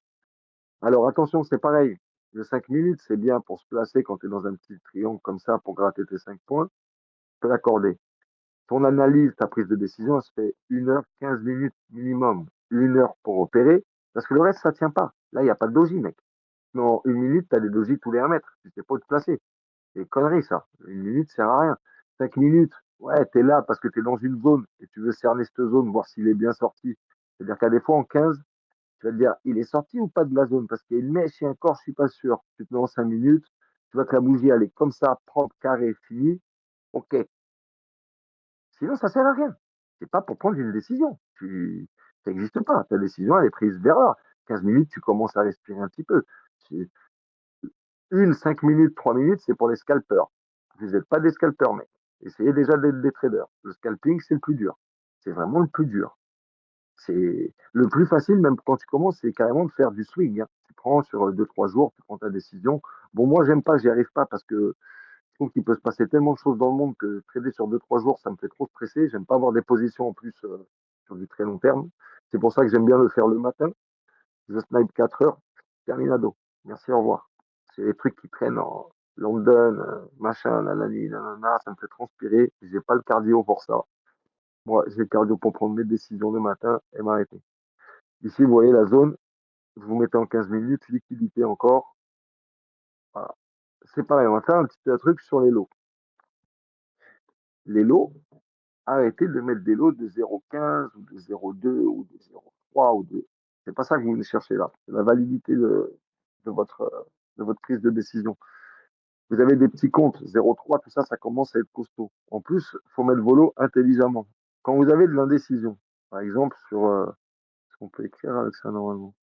Alors, attention, c'est pareil. Le 5 minutes, c'est bien pour se placer quand tu es dans un petit triangle comme ça pour gratter tes 5 points. Tu peux l'accorder. Ton analyse, ta prise de décision, elle se fait 1 h 15 minutes minimum. 1 heure pour opérer. Parce que le reste, ça ne tient pas. Là, il n'y a pas de doji, mec. Non, 1 minute, tu as des dojis tous les 1 mètre. Tu sais pas où te placer. C'est une connerie, ça. 1 minute, ça sert à rien. 5 minutes, ouais, tu es là parce que tu es dans une zone et tu veux cerner cette zone, voir s'il est bien sorti. C'est-à-dire qu'à des fois, en 15, tu vas te dire, il est sorti ou pas de la zone? Parce qu'il y a une mèche et un corps, je suis pas sûr. Tu te mets en 5 minutes, tu vois que la bougie, elle est comme ça, propre, carré, fini. OK. Sinon, ça sert à rien. C'est pas pour prendre une décision. Ça n'existe pas. Ta décision, elle est prise d'erreur. 15 minutes, tu commences à respirer un petit peu. 5 minutes, 3 minutes, c'est pour les scalpers. Vous n'êtes pas des scalpers, mec. Essayez déjà d'être des traders. Le scalping, c'est le plus dur. C'est vraiment le plus dur. C'est le plus facile, même quand tu commences, c'est carrément de faire du swing. Hein. Tu prends sur 2, 3 jours, tu prends ta décision. Bon, moi, j'aime pas, j'y arrive pas parce que je trouve qu'il peut se passer tellement de choses dans le monde que trader sur 2, 3 jours, ça me fait trop stresser. J'aime pas avoir des positions en plus sur du très long terme. C'est pour ça que j'aime bien le faire le matin. Je snipe 4 heures, terminado. Merci, au revoir. C'est les trucs qui traînent en London, machin, nanani, nanana, ça me fait transpirer. J'ai pas le cardio pour ça. Moi, j'ai le cardio pour prendre mes décisions le matin et m'arrêter. Ici, vous voyez la zone, vous vous mettez en 15 minutes, liquidité encore. Voilà. C'est pareil, on va faire un petit truc sur les lots. Les lots, arrêtez de mettre des lots de 0,15 ou de 0,2 ou de 0,3 ou de. C'est pas ça que vous venez chercher là. C'est la validité de votre prise de décision. Vous avez des petits comptes, 0,3, tout ça, ça commence à être costaud. En plus, il faut mettre vos lots intelligemment. Quand vous avez de l'indécision, par exemple, sur ce qu'on peut écrire avec ça normalement.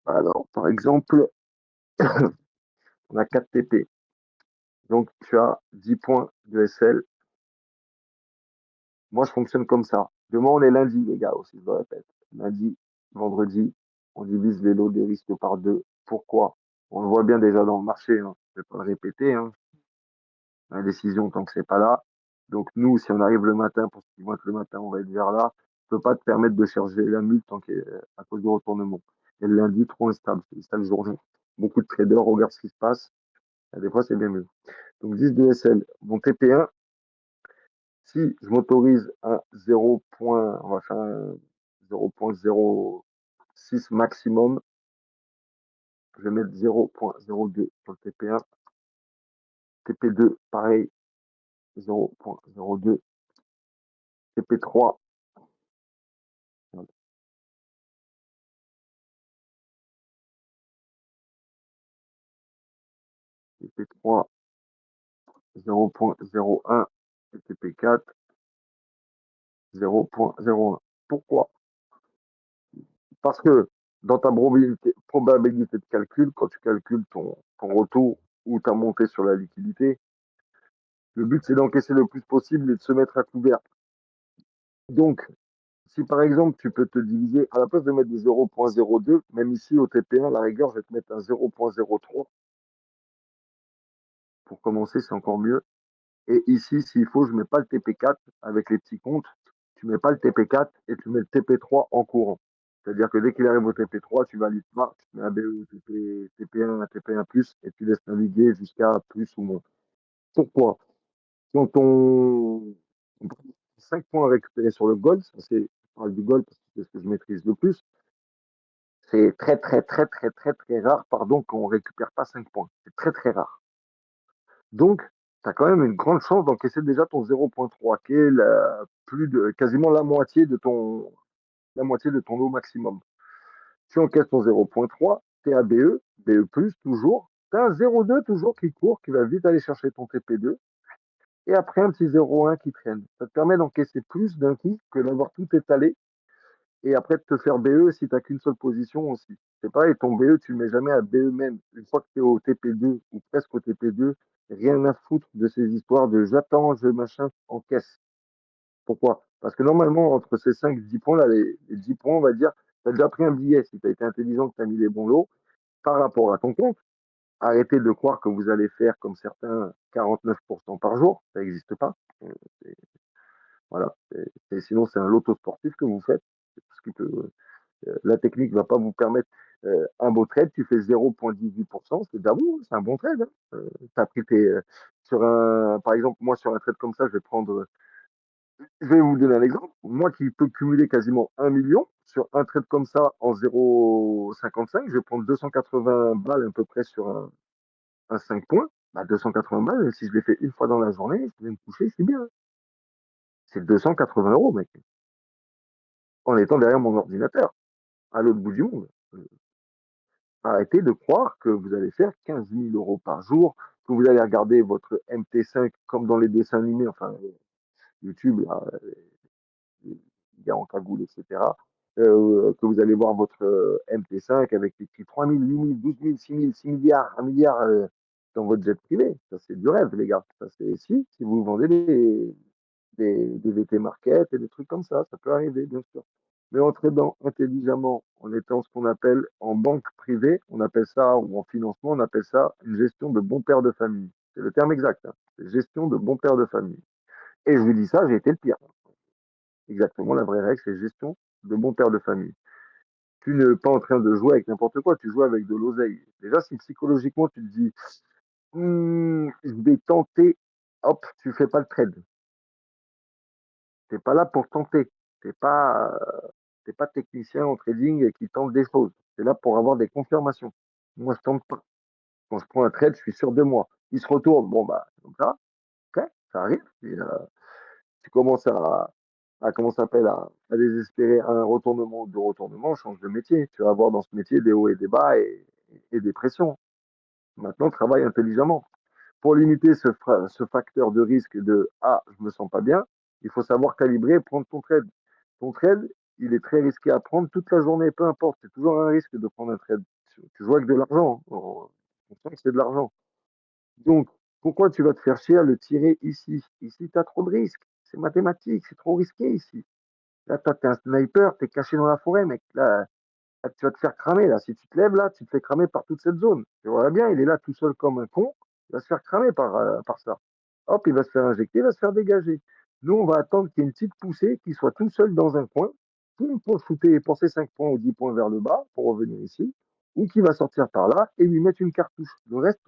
Alors, par exemple, on a 4 TP. Donc, tu as 10 points de SL. Moi, je fonctionne comme ça. Demain, on est lundi, les gars, aussi, je le répète. Lundi, vendredi, on divise les lots des risques par 2. Pourquoi? On le voit bien déjà dans le marché. Hein. Je ne vais pas le répéter. Hein. L'indécision tant que c'est pas là. Donc, nous, si on arrive le matin, pour ce qui vont être le matin, on va être vers là. Je ne peux pas te permettre de charger la mule tant à cause du retournement. Et le lundi, trop instable. C'est une sale journée. Beaucoup de traders regardent ce qui se passe. Et des fois, c'est bien mieux. Donc 10 de SL. Mon TP1, si je m'autorise à 0, on va faire un 0,06 maximum, je vais mettre 0,02 sur le TP1. TP2, pareil, 0.02. TP3, TP3, 0.01. Et TP4, 0.01. Pourquoi? Parce que dans ta probabilité de calcul, quand tu calcules ton retour ou ta montée sur la liquidité, le but c'est d'encaisser le plus possible et de se mettre à couvert. Donc, si par exemple tu peux te diviser, à la place de mettre des 0.02, même ici au TP1, à la rigueur, je vais te mettre un 0.03. Pour commencer, c'est encore mieux. Et ici, s'il faut, je mets pas le TP4 avec les petits comptes. Tu mets pas le TP4 et tu mets le TP3 en courant. C'est-à-dire que dès qu'il arrive au TP3, tu valides pas, tu mets un BE, TP1, un TP1+, et tu laisses naviguer jusqu'à plus ou moins. Pourquoi? Quand on 5 points récupérés sur le gold, ça c'est, je parle du gold parce que c'est ce que je maîtrise le plus, c'est très, très, très, très, très, très rare, pardon, qu'on récupère pas 5 points. C'est très, très rare. Donc, tu as quand même une grande chance d'encaisser déjà ton 0.3, qui est quasiment la moitié de ton lot maximum. Tu encaisses ton 0.3, tu es à BE, BE+, toujours. Tu as un 0.2 toujours qui court, qui va vite aller chercher ton TP2. Et après, un petit 0.1 qui traîne. Ça te permet d'encaisser plus d'un coup que d'avoir tout étalé. Et après, de te faire BE si tu n'as qu'une seule position aussi. C'est pareil, ton BE, tu ne le mets jamais à BE même. Une fois que tu es au TP2 ou presque au TP2, rien à foutre de ces histoires de j'attends, je machin, encaisse. Pourquoi? Parce que normalement, entre ces 5 10 points, là, les 10 points, on va dire, tu as déjà pris un billet si tu as été intelligent, que tu as mis les bons lots par rapport à ton compte. Arrêtez de croire que vous allez faire comme certains 49% par jour. Ça n'existe pas. Voilà. Sinon, c'est un loto sportif que vous faites. C'est tout ce qui peut, la technique ne va pas vous permettre un beau trade. Tu fais 0.18%. C'est déjà bon. C'est un bon trade. Hein. Tu as pris par exemple, moi, sur un trade comme ça, je vais vous donner un exemple. Moi qui peux cumuler quasiment 1 million sur un trade comme ça en 0,55, je vais prendre 280 balles à peu près sur un 5 points. Bah, 280 balles, si je l'ai fait une fois dans la journée, je vais me coucher, je suis bien. C'est 280 euros, mec. En étant derrière mon ordinateur, à l'autre bout du monde. Arrêtez de croire que vous allez faire 15 000 euros par jour, que vous allez regarder votre MT5 comme dans les dessins animés, enfin, YouTube, là, les gars en cagoule, etc. Que vous allez voir votre MT5 avec les prix 3 000, 8 000, 12 000, 6 000, 6 milliards, 1 milliard dans votre jet privé. Ça, c'est du rêve, les gars. Ça, c'est si vous vendez des VT Market et des trucs comme ça peut arriver, bien sûr. Mais en tradant intelligemment, en étant ce qu'on appelle en banque privée, on appelle ça, ou en financement, on appelle ça une gestion de bon père de famille. C'est le terme exact. Hein. C'est gestion de bon père de famille. Et je vous dis ça, j'ai été le pire. Exactement, la vraie règle, c'est gestion de bon père de famille. Tu n'es pas en train de jouer avec n'importe quoi, tu joues avec de l'oseille. Déjà, si psychologiquement tu te dis, je vais tenter, hop, tu fais pas le trade. T'es pas là pour tenter. T'es pas, t'es pas technicien en trading et qui tente des choses. T'es là pour avoir des confirmations. Moi, je tente pas. Quand je prends un trade, je suis sûr de moi. Il se retourne, bon bah, comme ça, ok, ça arrive. Et, tu commences comment ça s'appelle, à désespérer un retournement ou deux retournements, change de métier. Tu vas avoir dans ce métier des hauts et des bas et des pressions. Maintenant, travaille intelligemment. Pour limiter ce facteur de risque de ah, je me sens pas bien, il faut savoir calibrer et prendre ton trade. Ton trade, il est très risqué à prendre toute la journée, peu importe. C'est toujours un risque de prendre un trade. Tu joues avec de l'argent. On sent que c'est de l'argent. Donc, pourquoi tu vas te faire chier à le tirer ici? Ici, tu as trop de risques. C'est mathématique, c'est trop risqué ici. Là, toi, t'es un sniper, t'es caché dans la forêt, mec. Là, tu vas te faire cramer. Là, si tu te lèves, là, tu te fais cramer par toute cette zone. Tu vois bien, il est là tout seul comme un con. Il va se faire cramer par ça. Hop, il va se faire injecter, il va se faire dégager. Nous, on va attendre qu'il y ait une petite poussée, qu'il soit tout seul dans un coin, pour shooter, pour ses 5 points ou 10 points vers le bas, pour revenir ici, ou qu'il va sortir par là et lui mettre une cartouche. Le reste,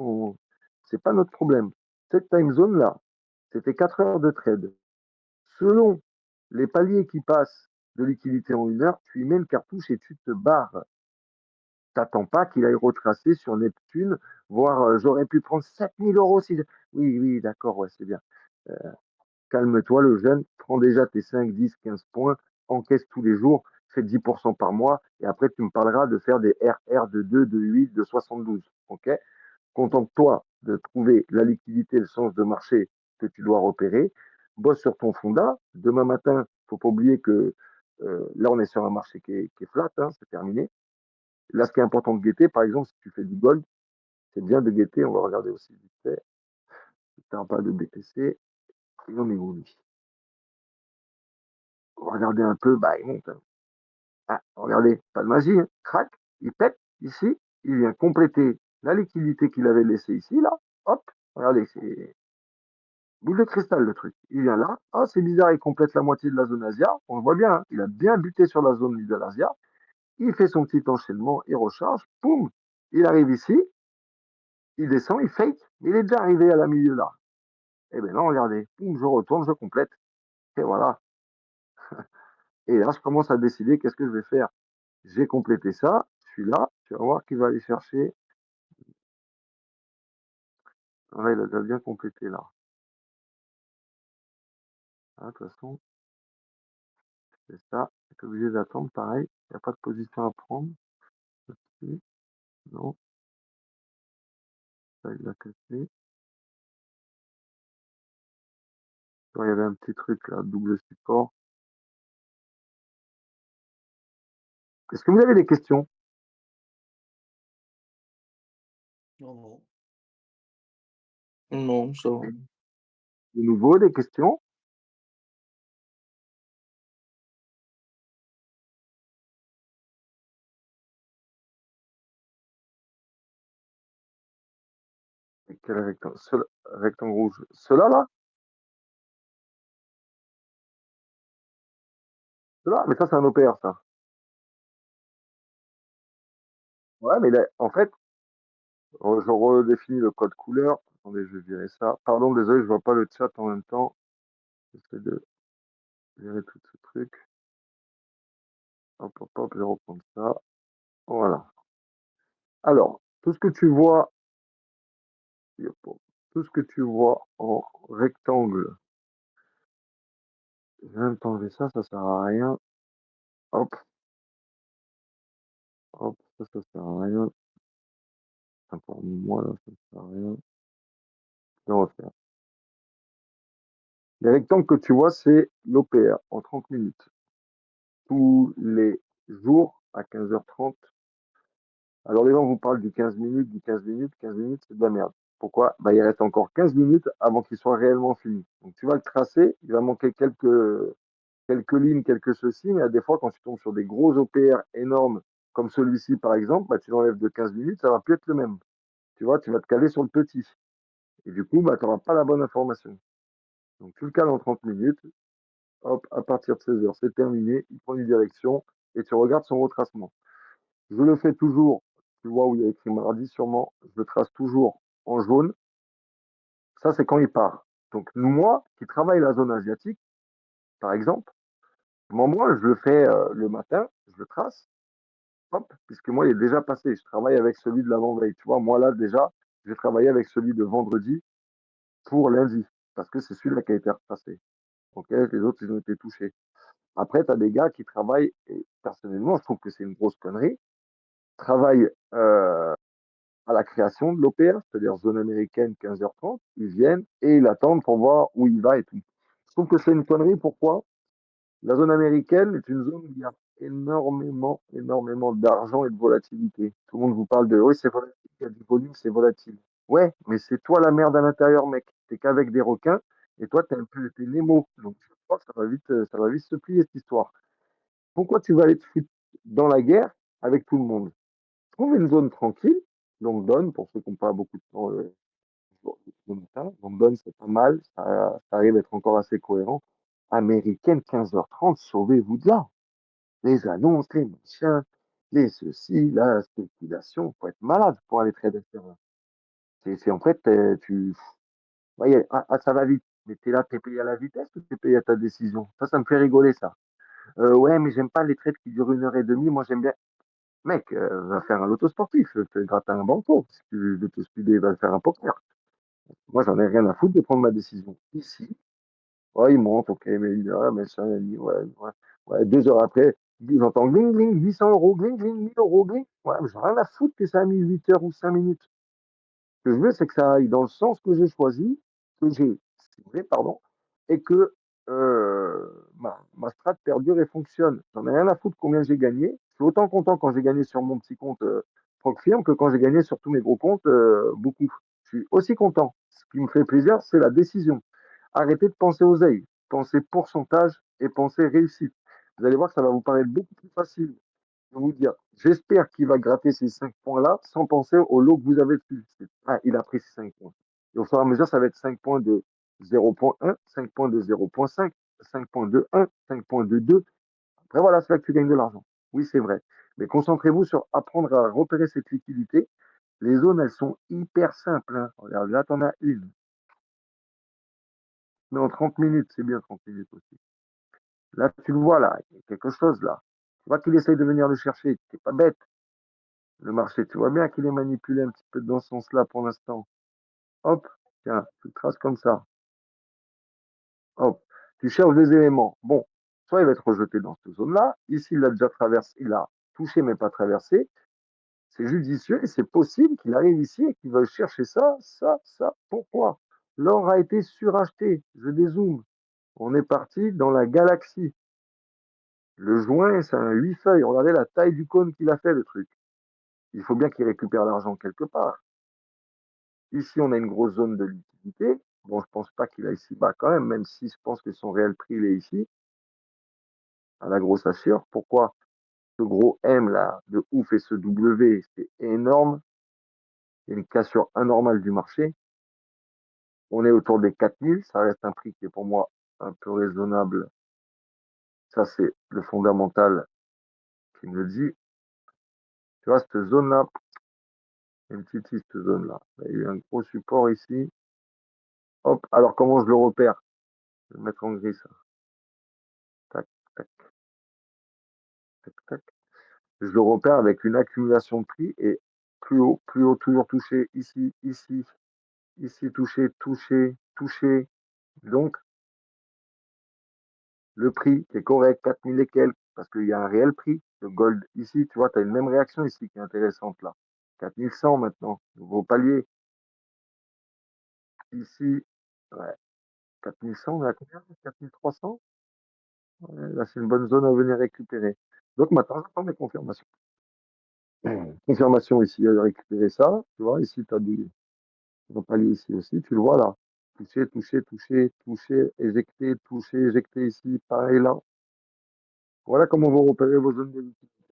c'est pas notre problème. Cette time zone-là, c'était 4 heures de trade. Selon les paliers qui passent de liquidité en 1 heure, tu y mets une cartouche et tu te barres. T'attends pas qu'il aille retracer sur Neptune voire j'aurais pu prendre 7 000 € si. Oui, oui, d'accord, ouais, c'est bien. Euh, Calme-toi, le jeune, prends déjà tes 5, 10, 15 points, encaisse tous les jours, fais 10% par mois, et après tu me parleras de faire des RR de 2, de 8, de 72. Ok? Contente-toi de trouver la liquidité, le sens de marché que tu dois repérer. Bosse sur ton fondat. Demain matin, il ne faut pas oublier que là, on est sur un marché qui est flat, hein, c'est terminé. Là, ce qui est important de guetter, par exemple, si tu fais du gold, c'est bien de guetter. On va regarder aussi vite fait. Si tu n'as pas de BTC, il en est où lui? On va regarder un peu, bah, il monte, hein. Ah, regardez, pas de magie, hein. Crac, il pète ici, il vient compléter la liquidité qu'il avait laissée ici, là. Hop, regardez, c'est boule de cristal le truc. Il vient là, ah, c'est bizarre, il complète la moitié de la zone Asia. On le voit bien, hein. Il a bien buté sur la zone de l'Asia. Il fait son petit enchaînement, il recharge, boum, il arrive ici, il descend, il fake, il est déjà arrivé à la milieu là. Eh bien non, regardez, boum, je retourne, je complète, et voilà. Et là, je commence à décider qu'est-ce que je vais faire. J'ai complété ça, je suis là, tu vas voir qu'il va aller chercher. Là, il a déjà bien complété là. Ah, de toute façon, c'est ça. Tu es obligé d'attendre, pareil. Il n'y a pas de position à prendre. Non, ça, il l'a cassé. Il y avait un petit truc là, double support. Est-ce que vous avez des questions? Non, non. Non, ça va. De nouveau, des questions? Et quel rectangle? Rectangle rouge. Cela là? Cela? Mais ça, c'est un OPR, ça. Ouais, mais en fait, je redéfinis le code couleur. Attendez, je vais virer ça. Pardon, désolé, je vois pas le chat en même temps. J'essaie de virer tout ce truc. Hop, hop, hop, je vais reprendre ça. Voilà. Alors, tout ce que tu vois, tout ce que tu vois en rectangle, je viens de t'enlever ça, ça sert à rien. Hop, hop, ça sert à rien. Encore moi, là, ça sert à rien. Je vais refaire. Les rectangles que tu vois, c'est l'OPR en 30 minutes. Tous les jours à 15h30. Alors les gens vous parlent du 15 minutes, du 15 minutes, 15 minutes, c'est de la merde. Pourquoi? Bah, il reste encore 15 minutes avant qu'il soit réellement fini. Donc tu vas le tracer, il va manquer quelques lignes, quelques ceci, mais à des fois, quand tu tombes sur des gros OPR énormes, comme celui-ci par exemple, bah, tu l'enlèves de 15 minutes, ça va plus être le même. Tu vois, tu vas te caler sur le petit. Et du coup, bah, tu n'auras pas la bonne information. Donc tu le cales en 30 minutes, hop, à partir de 16h, c'est terminé, il prend une direction et tu regardes son retracement. Je le fais toujours, tu vois où il y a écrit mardi sûrement, je le trace toujours en jaune. Ça, c'est quand il part. Donc moi, qui travaille la zone asiatique, par exemple, moi, je le fais le matin, je le trace, hop, puisque moi, il est déjà passé. Je travaille avec celui de l'avant-veille. Tu vois, moi, là, déjà, j'ai travaillé avec celui de vendredi pour lundi, parce que c'est celui-là qui a été retracé. Ok, les autres, ils ont été touchés. Après, tu as des gars qui travaillent, et personnellement, je trouve que c'est une grosse connerie, travaillent à la création de l'OPR, c'est-à-dire zone américaine 15h30, ils viennent et ils attendent pour voir où il va et tout. Je trouve que c'est une connerie. Pourquoi? La zone américaine est une zone où il y a énormément, énormément d'argent et de volatilité. Tout le monde vous parle de oui, c'est volatile, il y a du volume, c'est volatile. Ouais, mais c'est toi la merde à l'intérieur, mec. T'es qu'avec des requins et toi, t'es un peu t'es Nemo. Donc, je crois que ça va vite se plier cette histoire. Pourquoi tu vas aller te foutre dans la guerre avec tout le monde? Trouve une zone tranquille. London, pour ceux qui n'ont pas beaucoup de temps le matin. London, c'est pas mal. Ça arrive à être encore assez cohérent. Américaine, 15h30, sauvez-vous de là. Les annonces, les machins, les ceci, la spéculation. Faut être malade pour aller trader sur ça. C'est en fait, tu. Voyez, ça va vite. Mais t'es là, t'es payé à la vitesse ou t'es payé à ta décision? Ça me fait rigoler, ça. Ouais, mais j'aime pas les trades qui durent 1 h 30. Moi, j'aime bien. Mec, va faire un loto sportif, te gratter un banco. Si tu veux te speeder, va faire un poker. Moi, j'en ai rien à foutre de prendre ma décision. Ici, ouais, il monte, ok, mais il a, mais ça, il dit, ouais, ouais, ouais. 2 heures après, j'entends gling, gling, 800 euros, gling, gling, 1000 euros, gling. Ouais, mais j'en ai rien à foutre que ça a mis 8 heures ou 5 minutes. Ce que je veux, c'est que ça aille dans le sens que j'ai choisi, que j'ai ciblé, pardon, et que ma strat perdure et fonctionne. J'en ai rien à foutre combien j'ai gagné. Je suis autant content quand j'ai gagné sur mon petit compte Procfirm que quand j'ai gagné sur tous mes gros comptes, beaucoup. Je suis aussi content. Ce qui me fait plaisir, c'est la décision. Arrêtez de penser oseille, pensez pourcentage et pensez réussite. Vous allez voir que ça va vous paraître beaucoup plus facile de vous dire, j'espère qu'il va gratter ces 5 points-là sans penser au lot que vous avez dessus. Ah, il a pris ces 5 points. Et au fur et à mesure, ça va être 5 points de 0.1, 5 points de 0.5, 5 points de 1, 5 points de 2. Après, voilà, c'est là que tu gagnes de l'argent. Oui, c'est vrai. Mais concentrez-vous sur apprendre à repérer cette liquidité. Les zones, elles sont hyper simples. Hein. Regarde, là, tu en as une. Mais en 30 minutes, c'est bien 30 minutes aussi. Là, tu le vois, là, il y a quelque chose là. Tu vois qu'il essaye de venir le chercher. Tu n'es pas bête. Le marché, tu vois bien qu'il est manipulé un petit peu dans ce sens-là pour l'instant. Hop, tiens, tu le traces comme ça. Hop, tu cherches des éléments. Bon, soit il va être rejeté dans cette zone-là. Ici, il a déjà traversé, il a touché mais pas traversé. C'est judicieux et c'est possible qu'il arrive ici et qu'il veuille chercher ça, ça, ça. Pourquoi? L'or a été suracheté. Je dézoome. On est parti dans la galaxie. Le joint, c'est un 8 feuilles. Regardez la taille du cône qu'il a fait, le truc. Il faut bien qu'il récupère l'argent quelque part. Ici, on a une grosse zone de liquidité. Bon, je pense pas qu'il a ici bas quand même si je pense que son réel prix, il est ici, à la grosse assure. Pourquoi? Ce gros M là, de ouf, et ce W, c'est énorme. Il y a une cassure anormale du marché. On est autour des 4000. Ça reste un prix qui est pour moi un peu raisonnable. Ça, c'est le fondamental qui me le dit. Tu vois, cette zone-là, une petite cette zone-là. Il y a eu un gros support ici. Hop, alors comment je le repère? Je vais le mettre en gris, ça. Tac, tac, tac, tac. Je le repère avec une accumulation de prix et plus haut, toujours touché, ici, ici, ici, touché, touché, touché. Donc, le prix qui est correct, 4000 et quelques, parce qu'il y a un réel prix. Le gold, ici, tu vois, tu as une même réaction ici qui est intéressante là. 4100 maintenant, nouveau palier. Ici, ouais, 4100, on est à combien? 4300? Ouais, là, c'est une bonne zone à venir récupérer. Donc maintenant, j'attends mes confirmations. Confirmation ici, à récupérer ça. Tu vois, ici, tu as du palier ici aussi. Tu le vois là. Toucher, toucher, toucher, toucher, éjecter, toucher, éjecter ici. Pareil là. Voilà comment vous repérez vos zones de liquidité.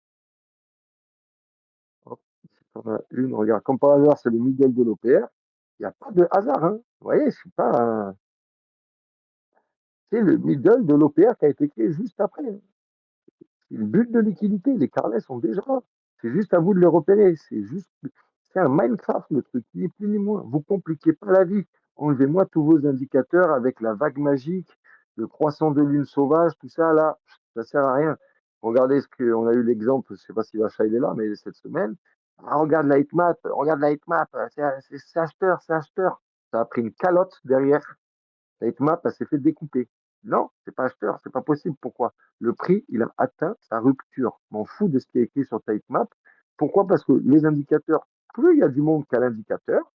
Hop, ici, on a une. Regarde, comme par hasard, c'est le middle de l'OPR. Il n'y a pas de hasard. Hein. Vous voyez, c'est pas c'est le middle de l'OPR qui a été créé juste après. Hein. Une bulle de liquidité, les carnets sont déjà là. C'est juste à vous de les repérer. C'est un Minecraft le truc, ni plus ni moins. Vous compliquez pas la vie. Enlevez-moi tous vos indicateurs avec la vague magique, le croissant de lune sauvage, tout ça là, ça sert à rien. Regardez ce qu'on a eu l'exemple, je sais pas si Vacha il est là, mais cette semaine. Ah, regarde la heatmap, c'est acheteur, c'est acheteur. Ça a pris une calotte derrière. La heatmap, elle s'est fait découper. Non, c'est pas acheteur, c'est pas possible. Pourquoi? Le prix, il a atteint sa rupture. Je m'en fous de ce qui est écrit sur ta heatmap. Pourquoi? Parce que les indicateurs, plus il y a du monde qui a l'indicateur,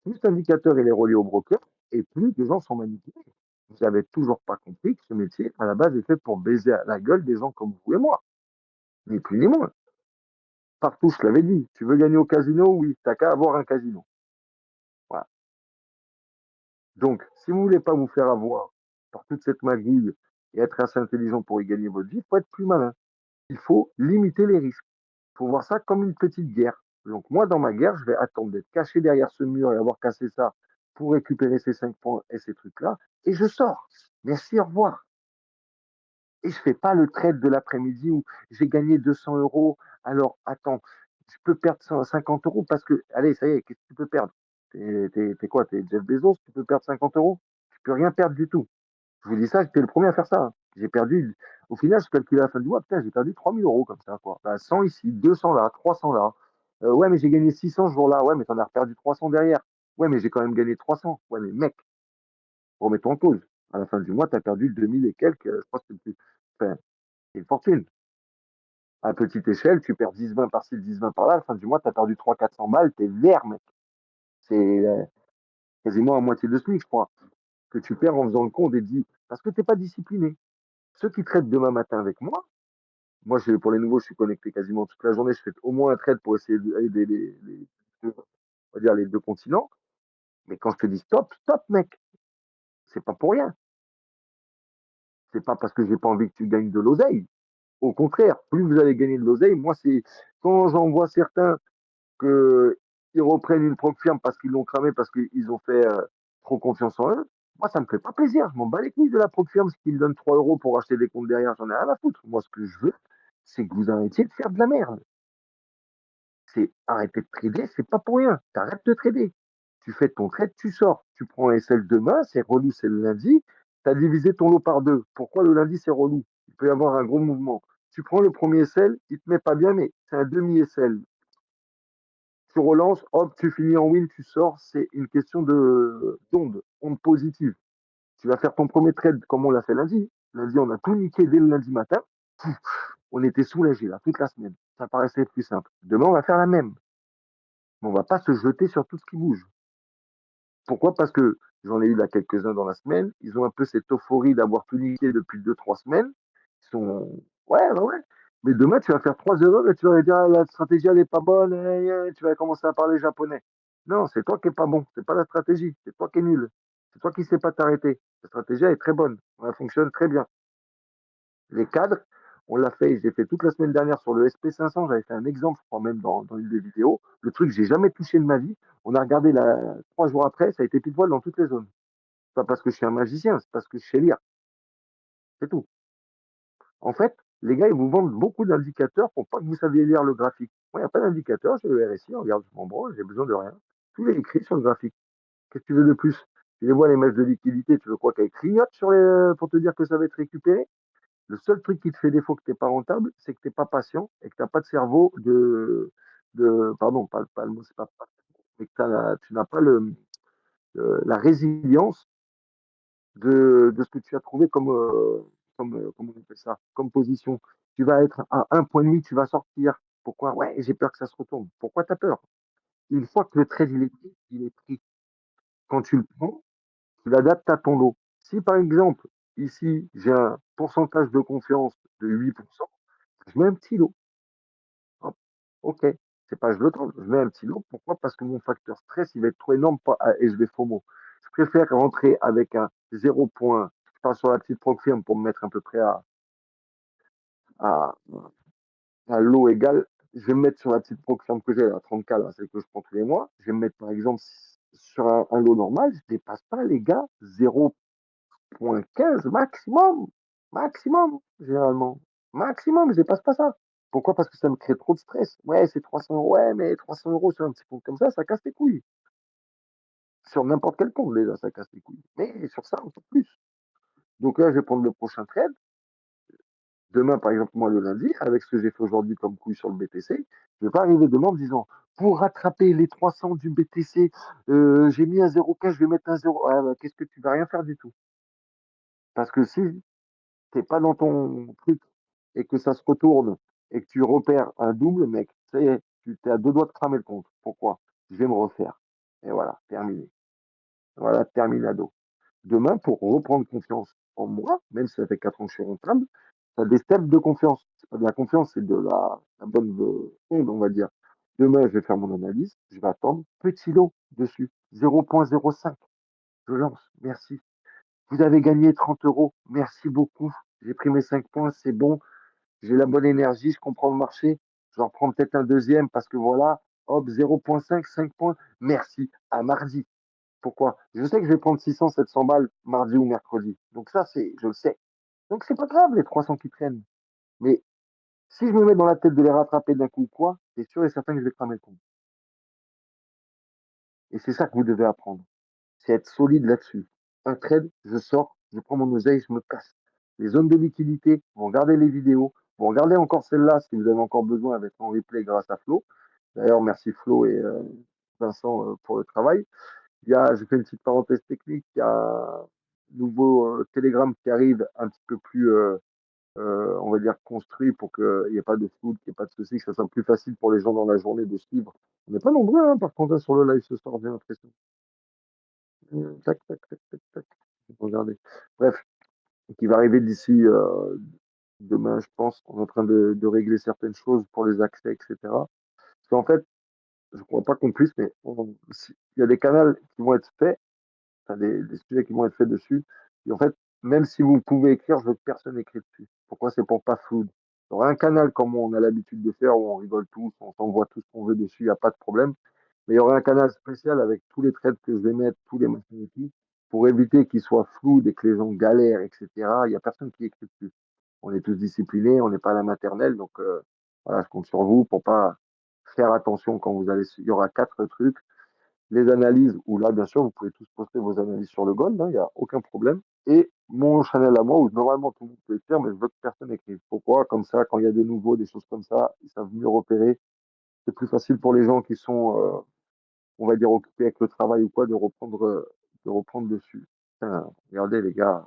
plus l'indicateur il est relié au broker, et plus les gens sont manipulés. Vous n'avez toujours pas compris que ce métier, à la base, est fait pour baiser à la gueule des gens comme vous et moi. Ni plus ni moins. Partout, je l'avais dit. Tu veux gagner au casino? Oui, t'as qu'à avoir un casino. Voilà. Donc, si vous ne voulez pas vous faire avoir par toute cette magouille et être assez intelligent pour y gagner votre vie, il faut être plus malin. Il faut limiter les risques. Il faut voir ça comme une petite guerre. Donc, moi, dans ma guerre, je vais attendre d'être caché derrière ce mur et avoir cassé ça pour récupérer ces 5 points et ces trucs-là. Et je sors. Merci, au revoir. Et je fais pas le trade de l'après-midi où j'ai gagné 200 euros. Alors, attends, je peux perdre 150 euros parce que, allez, ça y est, qu'est-ce que tu peux perdre? T'es quoi? T'es Jeff Bezos? Tu peux perdre 50 euros? Tu peux rien perdre du tout. Je vous dis ça, j'étais le premier à faire ça. Hein. J'ai perdu, au final, je calculais à la fin du mois, putain, j'ai perdu 3000 euros comme ça, quoi. Bah, 100 ici, 200 là, 300 là. Ouais, mais j'ai gagné 600 ce jour-là. Ouais, mais t'en as perdu 300 derrière. Ouais, mais j'ai quand même gagné 300. Ouais, mais mec, remets-toi en cause. À la fin du mois, t'as perdu 2000 et quelques. Je pense que enfin, c'est une fortune. À petite échelle, tu perds 10-20 par-ci, 10-20 par-là. À la fin du mois, t'as perdu 300-400 balles. T'es vert, mec. C'est quasiment à moitié de SMIC, je crois, que tu perds en faisant le con des 10. Parce que t'es pas discipliné. Ceux qui traitent demain matin avec moi, pour les nouveaux, je suis connecté quasiment toute la journée. Je fais au moins un trade pour essayer d'aider on va dire les deux continents. Mais quand je te dis stop, stop, mec. C'est pas pour rien. C'est pas parce que j'ai pas envie que tu gagnes de l'oseille. Au contraire, plus vous allez gagner de l'oseille, moi, c'est quand j'en vois certains que ils reprennent une propre firme parce qu'ils l'ont cramé, parce qu'ils ont fait trop confiance en eux. Moi, ça me fait pas plaisir. Je m'en bats les couilles de la propre firme, ce qui me donne 3 euros pour acheter des comptes derrière. J'en ai rien à foutre. Moi, ce que je veux, c'est que vous arrêtiez de faire de la merde. C'est arrêter de trader, c'est pas pour rien. T'arrêtes de trader. Tu fais ton trade, tu sors. Tu prends un SL demain, c'est relou, c'est le lundi. Tu as divisé ton lot par deux. Pourquoi le lundi, c'est relou? Il peut y avoir un gros mouvement. Tu prends le premier SL, il te met pas bien, mais c'est un demi-SL. Tu relances, hop, tu finis en win, tu sors. C'est une question de d'onde, onde positive. Tu vas faire ton premier trade comme on l'a fait lundi. Lundi, on a tout niqué dès le lundi matin. On était soulagés là, toute la semaine. Ça paraissait plus simple. Demain, on va faire la même. Mais on va pas se jeter sur tout ce qui bouge. Pourquoi? Parce que j'en ai eu là quelques-uns dans la semaine. Ils ont un peu cette euphorie d'avoir tout niqué depuis 2-3 semaines. Ils sont. Ouais, ouais, ouais. Mais demain, tu vas faire 3 erreurs et tu vas dire ah, la stratégie, elle n'est pas bonne. Tu vas commencer à parler japonais. Non, c'est toi qui n'es pas bon. C'est pas la stratégie. C'est toi qui es nul. C'est toi qui ne sais pas t'arrêter. La stratégie, elle est très bonne. Elle fonctionne très bien. Les cadres, on l'a fait, j'ai fait toute la semaine dernière sur le SP500, j'avais fait un exemple, je crois même dans une des vidéos. Le truc que j'ai jamais touché de ma vie, on a regardé 3 jours après, ça a été pile poil dans toutes les zones. Pas parce que je suis un magicien, c'est parce que je sais lire. C'est tout. En fait, les gars, ils vous vendent beaucoup d'indicateurs pour pas que vous saviez lire le graphique. Moi, il n'y a pas d'indicateur, j'ai le RSI, regarde, je m'en branle, j'ai besoin de rien. Tout est écrit sur le graphique. Qu'est-ce que tu veux de plus? Tu les vois, les matchs de liquidité, tu veux quoi qu'elles clignotent pour te dire que ça va être récupéré? Le seul truc qui te fait défaut que tu n'es pas rentable, c'est que tu n'es pas patient et que tu n'as pas de cerveau pardon, pas le mot, c'est pas, mais que tu n'as pas la résilience de ce que tu as trouvé comment on appelle ça, comme position. Tu vas être à 1,5 point, tu vas sortir. Pourquoi? Ouais, j'ai peur que ça se retourne. Pourquoi tu as peur? Une fois que le trade il est pris, il est pris. Quand tu le prends, tu l'adaptes à ton lot. Si par exemple, ici, j'ai un pourcentage de confiance de 8%, je mets un petit lot. Hop, ok, c'est pas je le tente, je mets un petit lot. Pourquoi? Parce que mon facteur stress, il va être trop énorme et je vais FOMO. Je préfère rentrer avec un 0 point, je pars sur la petite proc firme pour me mettre à peu près à, à lot égal. Je vais me mettre sur la petite proc firme que j'ai, à 30K, là, celle que je prends tous les mois. Je vais me mettre par exemple sur un lot normal, je dépasse pas les gars 0,15 maximum. Maximum, généralement. Maximum, je dépasse pas ça. Pourquoi? Parce que ça me crée trop de stress. Ouais, c'est 300 euros. Ouais, mais 300 euros sur un petit compte comme ça casse les couilles. Sur n'importe quel compte, déjà, ça casse les couilles. Mais sur ça, encore plus. Donc là, je vais prendre le prochain trade. Demain, par exemple, moi, le lundi, avec ce que j'ai fait aujourd'hui comme couille sur le BTC, je vais pas arriver demain en me disant, pour rattraper les 300 du BTC, j'ai mis un 0,15, je vais mettre un 0. Ah, bah, qu'est-ce que tu vas rien faire du tout? Parce que si t'es pas dans ton truc et que ça se retourne et que tu repères un double, mec, ça y est, tu t'es à 2 doigts de cramer le compte. Pourquoi? Je vais me refaire. Et voilà, terminé. Voilà, terminado. Demain, pour reprendre confiance en moi, même si ça fait 4 ans que je suis rentable, ça a des steps de confiance. C'est pas de la confiance, c'est de la bonne onde, on va dire. Demain, je vais faire mon analyse, je vais attendre, petit lot dessus, 0,05. Je lance, merci. Vous avez gagné 30 euros, merci beaucoup. J'ai pris mes 5 points, c'est bon. J'ai la bonne énergie, je comprends le marché. J'en prends peut-être un deuxième parce que voilà, hop, 0,5, 5 points. Merci. À mardi. Pourquoi? Je sais que je vais prendre 600, 700 balles mardi ou mercredi. Donc ça, je le sais. Donc c'est pas grave les 300 qui traînent. Mais si je me mets dans la tête de les rattraper d'un coup ou quoi, c'est sûr et certain que je vais cramer le compte. Et c'est ça que vous devez apprendre. C'est être solide là-dessus. Un trade, je sors, je prends mon oseille, je me casse. les zones de liquidité, vous regardez les vidéos, vous regardez encore celle-là si vous avez encore besoin avec en replay grâce à Flo. D'ailleurs, merci Flo et Vincent pour le travail. Je fais une petite parenthèse technique, il y a un nouveau Telegram qui arrive un petit peu plus, on va dire, construit pour qu'il n'y ait pas de flou, qu'il n'y ait pas de soucis, que ça soit plus facile pour les gens dans la journée de suivre. On n'est pas nombreux, hein, par contre, hein, sur le live ce soir, j'ai l'impression. Tac, tac, tac, tac, tac. Regardez. Bref, qui va arriver d'ici demain, je pense. On est en train de régler certaines choses pour les accès, etc. Parce qu'en fait, je ne crois pas qu'on puisse, mais il y a des canaux qui vont être faits, enfin, des sujets qui vont être faits dessus. Et en fait, même si vous pouvez écrire, je veux que personne écrit dessus. Pourquoi? C'est pour pas flou. Il y aura un canal comme on a l'habitude de faire, où on rigole tous, on s'envoie tout ce qu'on veut dessus, il n'y a pas de problème. Mais il y aura un canal spécial avec tous les trades que je vais mettre, tous les machins et tout, pour éviter qu'ils soient flous et que les gens galèrent, etc. Il n'y a personne qui écrit dessus. On est tous disciplinés, on n'est pas à la maternelle, donc voilà, je compte sur vous pour pas faire attention quand vous allez. Il y aura 4 trucs. Les analyses, où là, bien sûr, vous pouvez tous poster vos analyses sur le gold, hein, il n'y a aucun problème. Et mon channel à moi, où normalement tout le monde peut écrire, mais je veux que personne écrive. Pourquoi? Comme ça, quand il y a des nouveaux, des choses comme ça, ils savent mieux repérer. C'est plus facile pour les gens qui sont, on va dire, occupés avec le travail ou quoi, de reprendre dessus. Putain, regardez, les gars,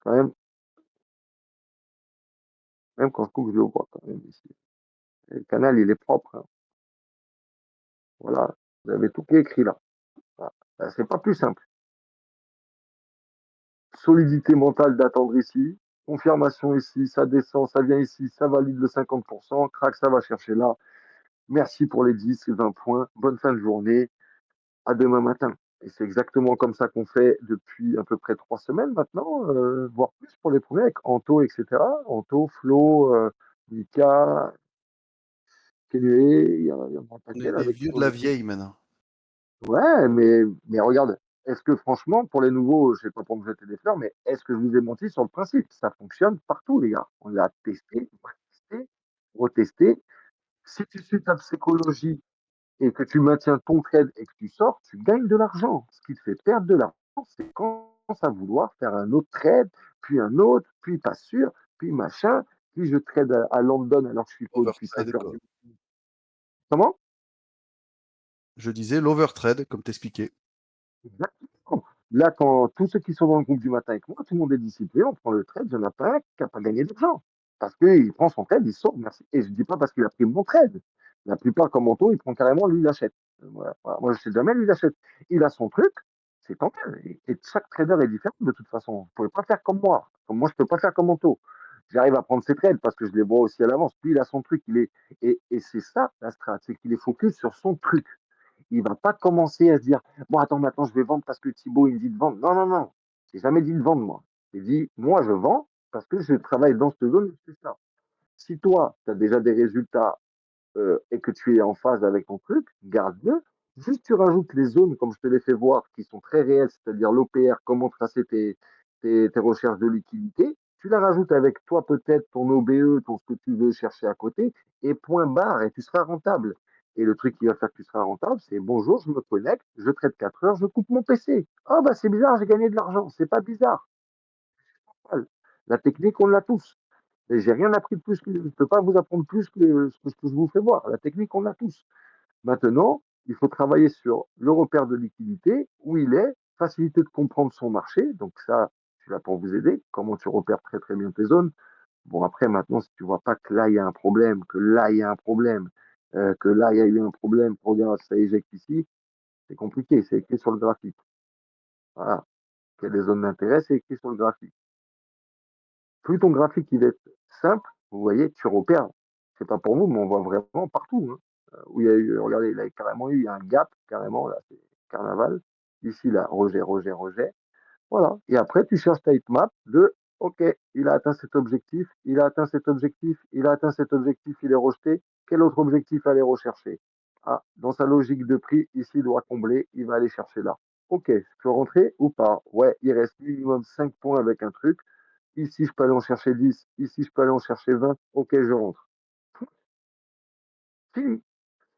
quand même quand je coupe, je le vois quand même ici. Et le canal, il est propre, hein. Voilà, vous avez tout qui est écrit là. Voilà. C'est pas plus simple. Solidité mentale d'attendre ici, confirmation ici, ça descend, ça vient ici, ça valide le 50%, crac, ça va chercher là. Merci pour les 10 et 20 points. Bonne fin de journée. À demain matin. Et c'est exactement comme ça qu'on fait depuis à peu près 3 semaines maintenant, voire plus pour les premiers avec Anto, etc. Anto, Flo, Mika, Kenue, il y en a un On paquet est là, des avec vieux qui de on la est. vieille maintenant. Ouais, mais regarde, est-ce que franchement, pour les nouveaux, je sais pas pour me jeter des fleurs, mais est-ce que je vous ai menti sur le principe? Ça fonctionne partout, les gars. On l'a testé, retesté. Si tu suis ta psychologie et que tu maintiens ton trade et que tu sors, tu gagnes de l'argent. Ce qui te fait perdre de l'argent, c'est quand à vouloir faire un autre trade, puis un autre, puis pas sûr, puis machin, puis je trade à London alors que je suis pas depuis Overtrade, 5 heures quoi. du matin. Comment? Je disais l'overtrade, comme t'expliquais. Exactement. Là, quand tous ceux qui sont dans le groupe du matin avec moi, tout le monde est discipliné, on prend le trade, il n'y en a pas un qui n'a pas gagné d'argent. Parce qu'il prend son trade, il sort, merci. Et je ne dis pas parce qu'il a pris mon trade. La plupart, comme Anto, il prend carrément, lui, il achète. Voilà. Voilà. Moi, je ne sais jamais, lui, il achète. Il a son truc, c'est tant mieux. Et chaque trader est différent de toute façon. Vous ne pouvez pas faire comme moi. Comme moi, je ne peux pas faire comme Anto. J'arrive à prendre ses trades parce que je les vois aussi à l'avance. Lui, il a son truc. Et c'est ça, la strat, c'est qu'il est focus sur son truc. Il va pas commencer à se dire, bon, attends, maintenant, je vais vendre parce que Thibaut, il me dit de vendre. Non, non, non. J'ai jamais dit de vendre, moi. J'ai dit, moi, je vends parce que je travaille dans cette zone, c'est ça. Si toi, tu as déjà des résultats et que tu es en phase avec ton truc, garde-le. Juste, tu rajoutes les zones, comme je te l'ai fait voir, qui sont très réelles, c'est-à-dire l'OPR, comment tracer tes recherches de liquidité. Tu la rajoutes avec toi, peut-être, ton OBE, ton ce que tu veux chercher à côté, et point barre, et tu seras rentable. Et le truc qui va faire que tu seras rentable, c'est bonjour, je me connecte, je traite 4 heures, je coupe mon PC. Ah, bah, c'est bizarre, j'ai gagné de l'argent. C'est pas bizarre. La technique, on l'a tous. Et j'ai rien appris de plus que, je ne peux pas vous apprendre plus que ce que je vous fais voir. La technique, on l'a tous. Maintenant, il faut travailler sur le repère de liquidité, où il est, facilité de comprendre son marché. Donc ça, je suis là pour vous aider. Comment tu repères très très bien tes zones. Bon, après, maintenant, si tu vois pas que là, il y a un problème, que là, il y a un problème, que là, il y a eu un problème, regarde, ça éjecte ici, c'est compliqué. C'est écrit sur le graphique. Voilà. Qu'il y a des zones d'intérêt, c'est écrit sur le graphique. Plus ton graphique il est simple, vous voyez, tu repères. C'est pas pour vous, mais on voit vraiment partout, hein. Où il y a eu, regardez, il a carrément eu un gap, carrément, là, c'est carnaval. Ici, là, rejet, rejet, rejet. Voilà. Et après, tu cherches ta map de, OK, il a atteint cet objectif, il a atteint cet objectif, il a atteint cet objectif, il est rejeté. Quel autre objectif aller rechercher? Ah, dans sa logique de prix, ici, il doit combler, il va aller chercher là. OK, je peux rentrer ou pas? Ouais, il reste minimum 5 points avec un truc. Ici, je peux aller en chercher 10. Ici, je peux aller en chercher 20. OK, je rentre. Fini.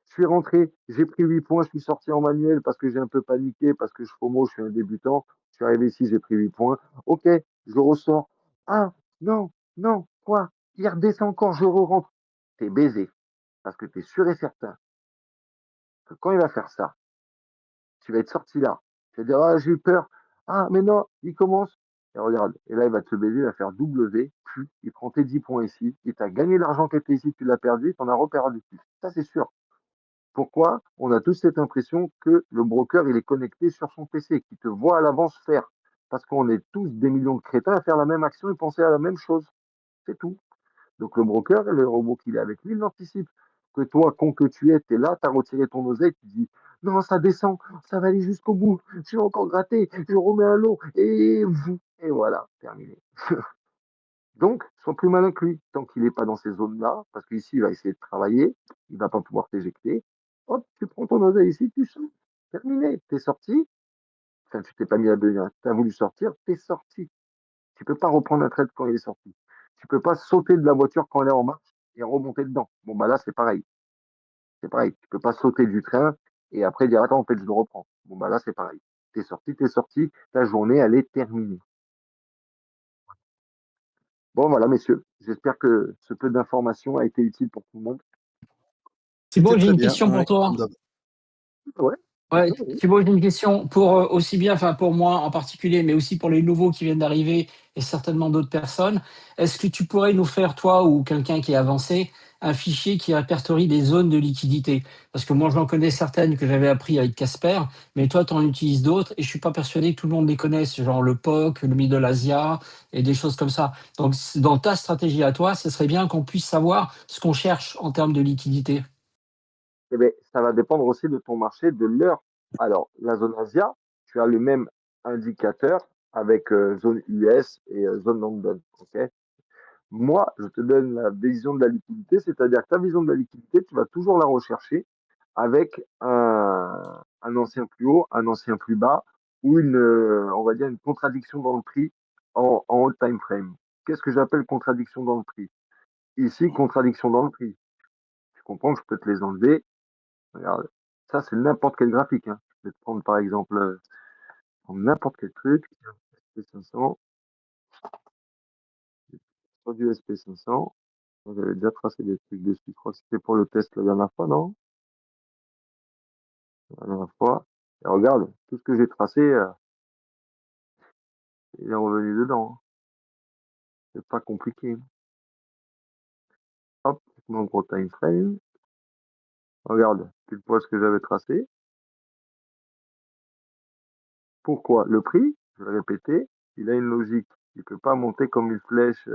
Je suis rentré, j'ai pris 8 points, je suis sorti en manuel parce que j'ai un peu paniqué, parce que je FOMO, je suis un débutant. Je suis arrivé ici, j'ai pris 8 points. OK, je ressors. Ah, non, non, quoi? Il redescend encore, je re-rentre. T'es baisé. Parce que t'es sûr et certain que quand il va faire ça, tu vas être sorti là. Tu vas dire, ah, j'ai eu peur. Ah, mais non, il commence. Et regarde, et là, il va te baiser, il va faire W, puis il prend tes 10 points ici, il t'a gagné l'argent qui était ici, tu l'as perdu, tu en as reperdu plus. Ça, c'est sûr. Pourquoi? On a tous cette impression que le broker, il est connecté sur son PC, qu'il te voit à l'avance faire. Parce qu'on est tous des millions de crétins à faire la même action et penser à la même chose. C'est tout. Donc le broker, le robot qu'il est avec lui, il l'anticipe. Que toi, con que tu es, tu es là, tu as retiré ton oseille, tu dis non, ça descend, ça va aller jusqu'au bout, je vais encore gratter, je remets un lot, et voilà, terminé. Donc, sois plus malin que lui, tant qu'il n'est pas dans ces zones-là, parce qu'ici, il va essayer de travailler, il ne va pas pouvoir t'éjecter. Hop, tu prends ton oseille ici, tu sors. Terminé, t'es sorti. Enfin, tu t'es pas mis à deux, tu as voulu sortir, t'es sorti. Tu peux pas reprendre un trade quand il est sorti. Tu peux pas sauter de la voiture quand elle est en marche et remonter dedans. Bon, bah là, c'est pareil. C'est pareil. Tu peux pas sauter du train et après dire, attends, en fait, je le reprends. Bon, bah là, c'est pareil. T'es sorti, ta journée, elle est terminée. Bon, voilà, messieurs. J'espère que ce peu d'informations a été utile pour tout le monde. Thibaut, C'était j'ai très une bien, question pour ouais, toi. comme d'hab. Ouais, Ouais, bien sûr, oui. Thibaut, j'ai une question pour aussi bien, enfin pour moi en particulier, mais aussi pour les nouveaux qui viennent d'arriver et certainement d'autres personnes. Est-ce que tu pourrais nous faire, toi ou quelqu'un qui est avancé, un fichier qui répertorie des zones de liquidité? Parce que moi, j'en connais certaines que j'avais appris avec Casper, mais toi, tu en utilises d'autres et je suis pas persuadé que tout le monde les connaisse, genre le POC, le Middle Asia et des choses comme ça. Donc, dans ta stratégie à toi, ce serait bien qu'on puisse savoir ce qu'on cherche en termes de liquidité. Eh bien, ça va dépendre aussi de ton marché, de l'heure. Alors, la zone Asia, tu as le même indicateur avec zone US et zone London. Ok. Moi, je te donne la vision de la liquidité, c'est-à-dire que ta vision de la liquidité, tu vas toujours la rechercher avec un ancien plus haut, un ancien plus bas, ou on va dire une contradiction dans le prix en haut time frame. Qu'est-ce que j'appelle contradiction dans le prix? Ici, contradiction dans le prix. Tu comprends que je peux te les enlever. Regarde, ça, c'est n'importe quel graphique, hein. Je vais te prendre par exemple n'importe quel truc, SP500, sur du SP500. J'avais déjà tracé des trucs dessus. Je crois que c'était pour le test la dernière fois, non? La dernière fois. Et regarde, tout ce que j'ai tracé, il est revenu dedans, hein. C'est pas compliqué. Hop, mon gros time frame. Regarde, tu poil ce que j'avais tracé. Pourquoi? Le prix, je vais répéter, il a une logique. Il ne peut pas monter comme une flèche.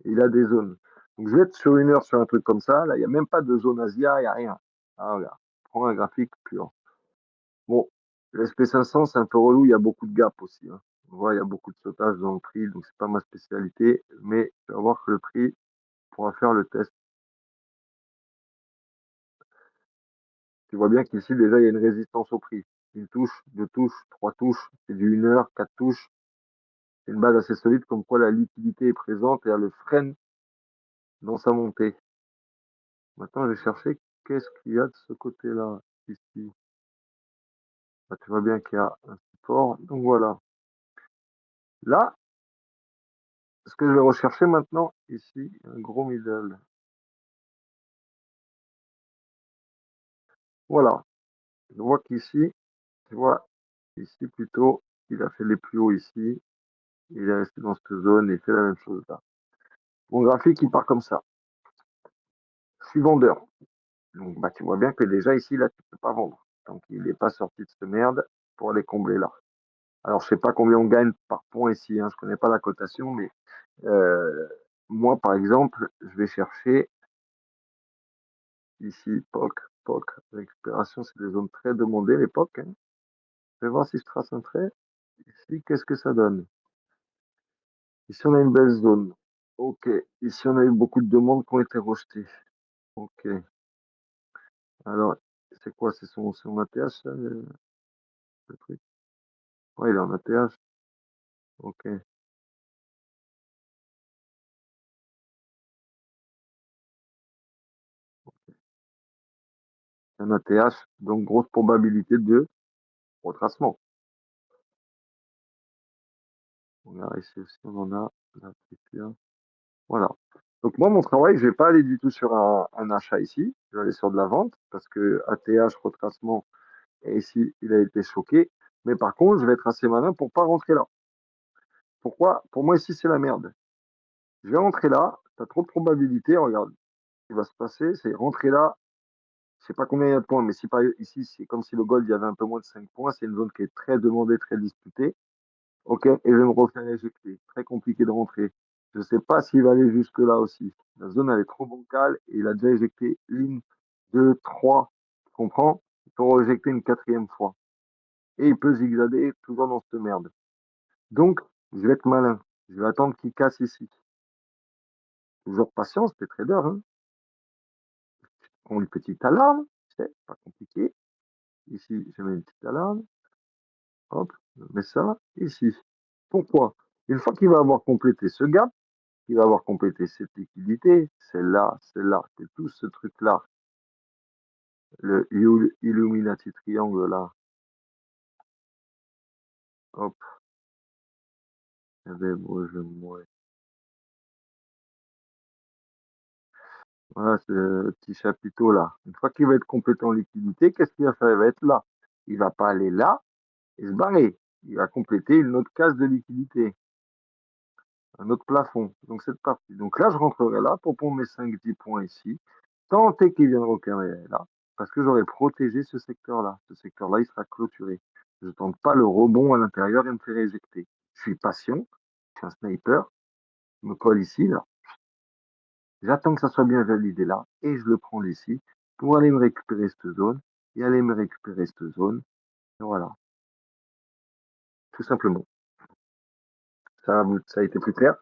Il a des zones. Donc, je vais être sur une heure sur un truc comme ça. Là, il n'y a même pas de zone Asia, il n'y a rien. Ah, regarde, prends un graphique pur. Bon, l'SP500, c'est un peu relou, il y a beaucoup de gaps aussi, hein. On voit, il y a beaucoup de sautage dans le prix, donc c'est pas ma spécialité, mais tu vas voir que le prix pourra faire le test. Tu vois bien qu'ici, déjà, il y a une résistance au prix. Une touche, deux touches, trois touches, c'est du 1 heure, quatre touches. C'est une base assez solide, comme quoi la liquidité est présente et elle le freine dans sa montée. Maintenant, je vais chercher qu'est-ce qu'il y a de ce côté-là, ici. Bah, tu vois bien qu'il y a un support. Donc voilà. Là, ce que je vais rechercher maintenant, ici, un gros middle. Voilà. Je vois qu'ici, tu vois, ici plutôt, il a fait les plus hauts ici. Il est resté dans cette zone et il fait la même chose là. Mon graphique, il part comme ça. Je suis vendeur. Donc, bah, tu vois bien que déjà ici, là, tu peux pas vendre. Donc, il n'est pas sorti de cette merde pour aller combler là. Alors, je sais pas combien on gagne par point ici, hein. Je connais pas la cotation, mais euh, moi, par exemple, je vais chercher ici POC. Récupération, c'est des zones très demandées, les POC, hein. Je vais voir si je trace un trait. Ici, qu'est-ce que ça donne? Ici, on a une belle zone. Ok. Ici, on a eu beaucoup de demandes qui ont été rejetées. Ok. Alors, c'est quoi? C'est son ATH, ça, le truc? Ouais, il est en ATH. Ok. Un ATH, donc grosse probabilité de retracement. On a ici aussi, on en a. Là, c'est bien. Voilà. Donc moi, mon travail, je vais pas aller du tout sur un achat ici. Je vais aller sur de la vente parce que ATH, retracement, et ici, il a été choqué. Mais par contre, je vais être assez malin pour pas rentrer là. Pourquoi? Pour moi, ici, c'est la merde. Je vais rentrer là. Tu as trop de probabilités. Regarde, ce qui va se passer, c'est rentrer là. Je sais pas combien il y a de points, mais si par ici, c'est comme si le gold, il y avait un peu moins de 5 points. C'est une zone qui est très demandée, très disputée. Ok, et je vais me refaire éjecter. Très compliqué de rentrer. Je ne sais pas s'il va aller jusque-là aussi. La zone, elle est trop bancale et il a déjà éjecté une, deux, trois. Tu comprends? Il peut rééjecter une quatrième fois. Et il peut zigzaguer toujours dans cette merde. Donc, je vais être malin. Je vais attendre qu'il casse ici. Toujours patience, t'es trader. Hein. Prends une petite alarme. C'est pas compliqué. Ici, je mets une petite alarme. Hop, je mets ça ici. Pourquoi? Une fois qu'il va avoir complété ce gap, il va avoir complété cette liquidité, celle-là, c'est tout ce truc-là, le Illuminati triangle là. Hop, voilà, ce petit chapiteau là. Une fois qu'il va être complété en liquidité, qu'est-ce qu'il va faire? Il va être là. Il va pas aller là et se barrer. Il va compléter une autre case de liquidité, un autre plafond. Donc cette partie. Donc là, je rentrerai là pour prendre mes 5-10 points ici. Tenter qu'il vienne requérir là, parce que j'aurais protégé ce secteur-là. Ce secteur-là, il sera clôturé. Je ne tente pas le rebond à l'intérieur et me faire éjecter. Je suis patient, je suis un sniper, je me colle ici, là. J'attends que ça soit bien validé là, et je le prends ici pour aller me récupérer cette zone, et aller me récupérer cette zone. Et voilà, tout simplement. Ça a été plus clair.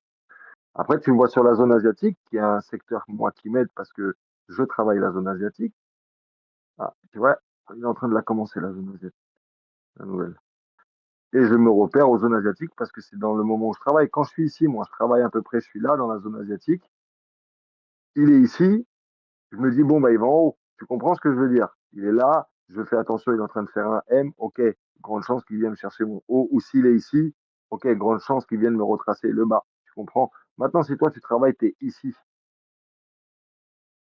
Après, tu vois sur la zone asiatique, qui est un secteur, moi, qui m'aide parce que je travaille la zone asiatique. Ah, tu vois, il est en train de la commencer, la zone asiatique, la nouvelle. Et je me repère aux zones asiatiques parce que c'est dans le moment où je travaille. Quand je suis ici, moi, je travaille à peu près, je suis là, dans la zone asiatique. Il est ici, je me dis, bon, bah, il va en haut. Tu comprends ce que je veux dire? Il est là, je fais attention, il est en train de faire un M, ok, grande chance qu'il vienne chercher mon haut. Ou s'il est ici, ok, grande chance qu'il vienne me retracer le bas. Tu comprends? Maintenant, si toi, tu travailles, tu es ici.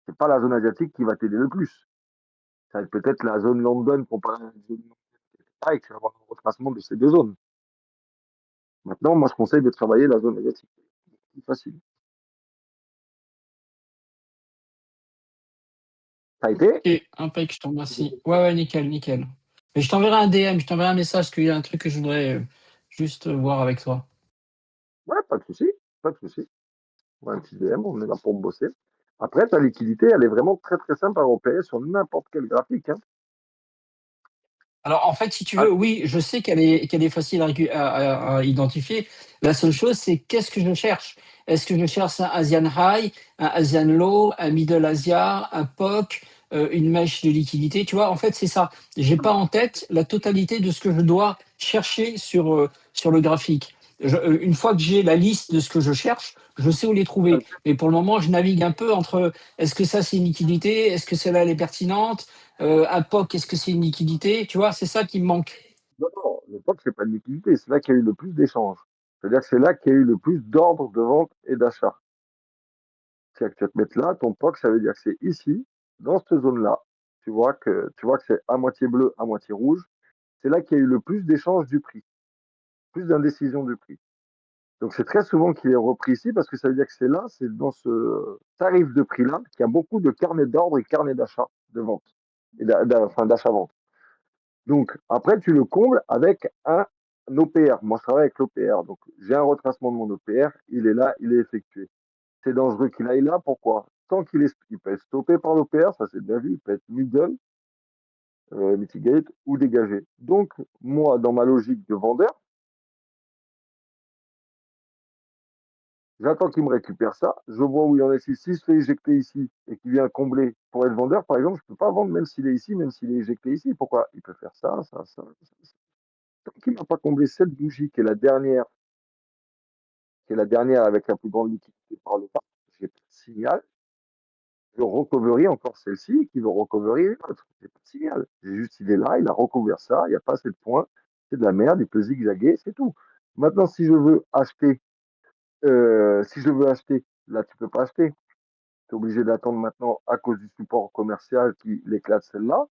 C'est pas la zone asiatique qui va t'aider le plus. Ça va être peut-être la zone London comparée à la zone London. Et tu vas avoir un retracement de ces deux zones. Maintenant, moi, je conseille de travailler la zone asiatique. C'est facile. Ça a été? Et impec, je te remercie. Ouais, ouais, nickel, nickel. Mais je t'enverrai un DM, je t'enverrai un message parce qu'il y a un truc que je voudrais juste voir avec toi. Ouais, pas de souci. Pas de souci. Ouais, un petit DM, on est là pour bosser. Après, ta liquidité, elle est vraiment très très simple à repérer sur n'importe quel graphique. Hein. Alors, en fait, si tu Ah, veux, oui, je sais qu'elle est facile à identifier. La seule chose, c'est qu'est-ce que je cherche? Est-ce que je cherche un Asian High, un Asian Low, un Middle Asia, un POC, une mèche de liquidité? Tu vois, en fait, c'est ça. J'ai pas en tête la totalité de ce que je dois chercher sur le graphique. Une fois que j'ai la liste de ce que je cherche, je sais où les trouver. Mais pour le moment, je navigue un peu entre est-ce que ça, c'est une liquidité? Est-ce que celle-là, elle est pertinente? Un POC, est-ce que c'est une liquidité? Tu vois, c'est ça qui me manque. non, non, le POC, c'est pas de liquidité, c'est là qu'il y a eu le plus d'échanges. C'est-à-dire que c'est là qu'il y a eu le plus d'ordres de vente et d'achat. C'est-à-dire que tu vas te mettre là, ton POC, ça veut dire que c'est ici, dans cette zone-là. Tu vois que c'est à moitié bleu, à moitié rouge. C'est là qu'il y a eu le plus d'échanges du prix, plus d'indécision du prix. Donc c'est très souvent qu'il est repris ici parce que ça veut dire que c'est là, c'est dans ce tarif de prix-là qu'il y a beaucoup de carnets d'ordre et carnets d'achat, de vente, et enfin d'achat-vente. Donc après, tu le combles avec un OPR. Moi, je travaille avec l'OPR. Donc j'ai un retracement de mon OPR, il est là, il est effectué. C'est dangereux qu'il aille là, pourquoi? Tant il peut être stoppé par l'OPR, ça c'est bien vu, il peut être middle, mitigate ou dégagé. Donc moi, dans ma logique de vendeur, j'attends qu'il me récupère ça. Je vois où il en est. Si je fais éjecter ici et qu'il vient combler pour être vendeur, par exemple, je ne peux pas vendre même s'il est ici, même s'il est éjecté ici. Pourquoi? Il peut faire ça, ça, ça. Tant qu'il n'a pas comblé cette bougie qui est la dernière avec la plus grande liquidité par le bas, j'ai pas de signal. Je recovery encore celle-ci, qui veut recovery une autre. J'ai pas de signal. J'ai juste, il est là, il a recouvert ça, il n'y a pas assez de points. C'est de la merde, il peut zigzaguer, c'est tout. Maintenant, si je veux acheter, là, tu peux pas acheter. Tu es obligé d'attendre maintenant à cause du support commercial qui l'éclate celle-là.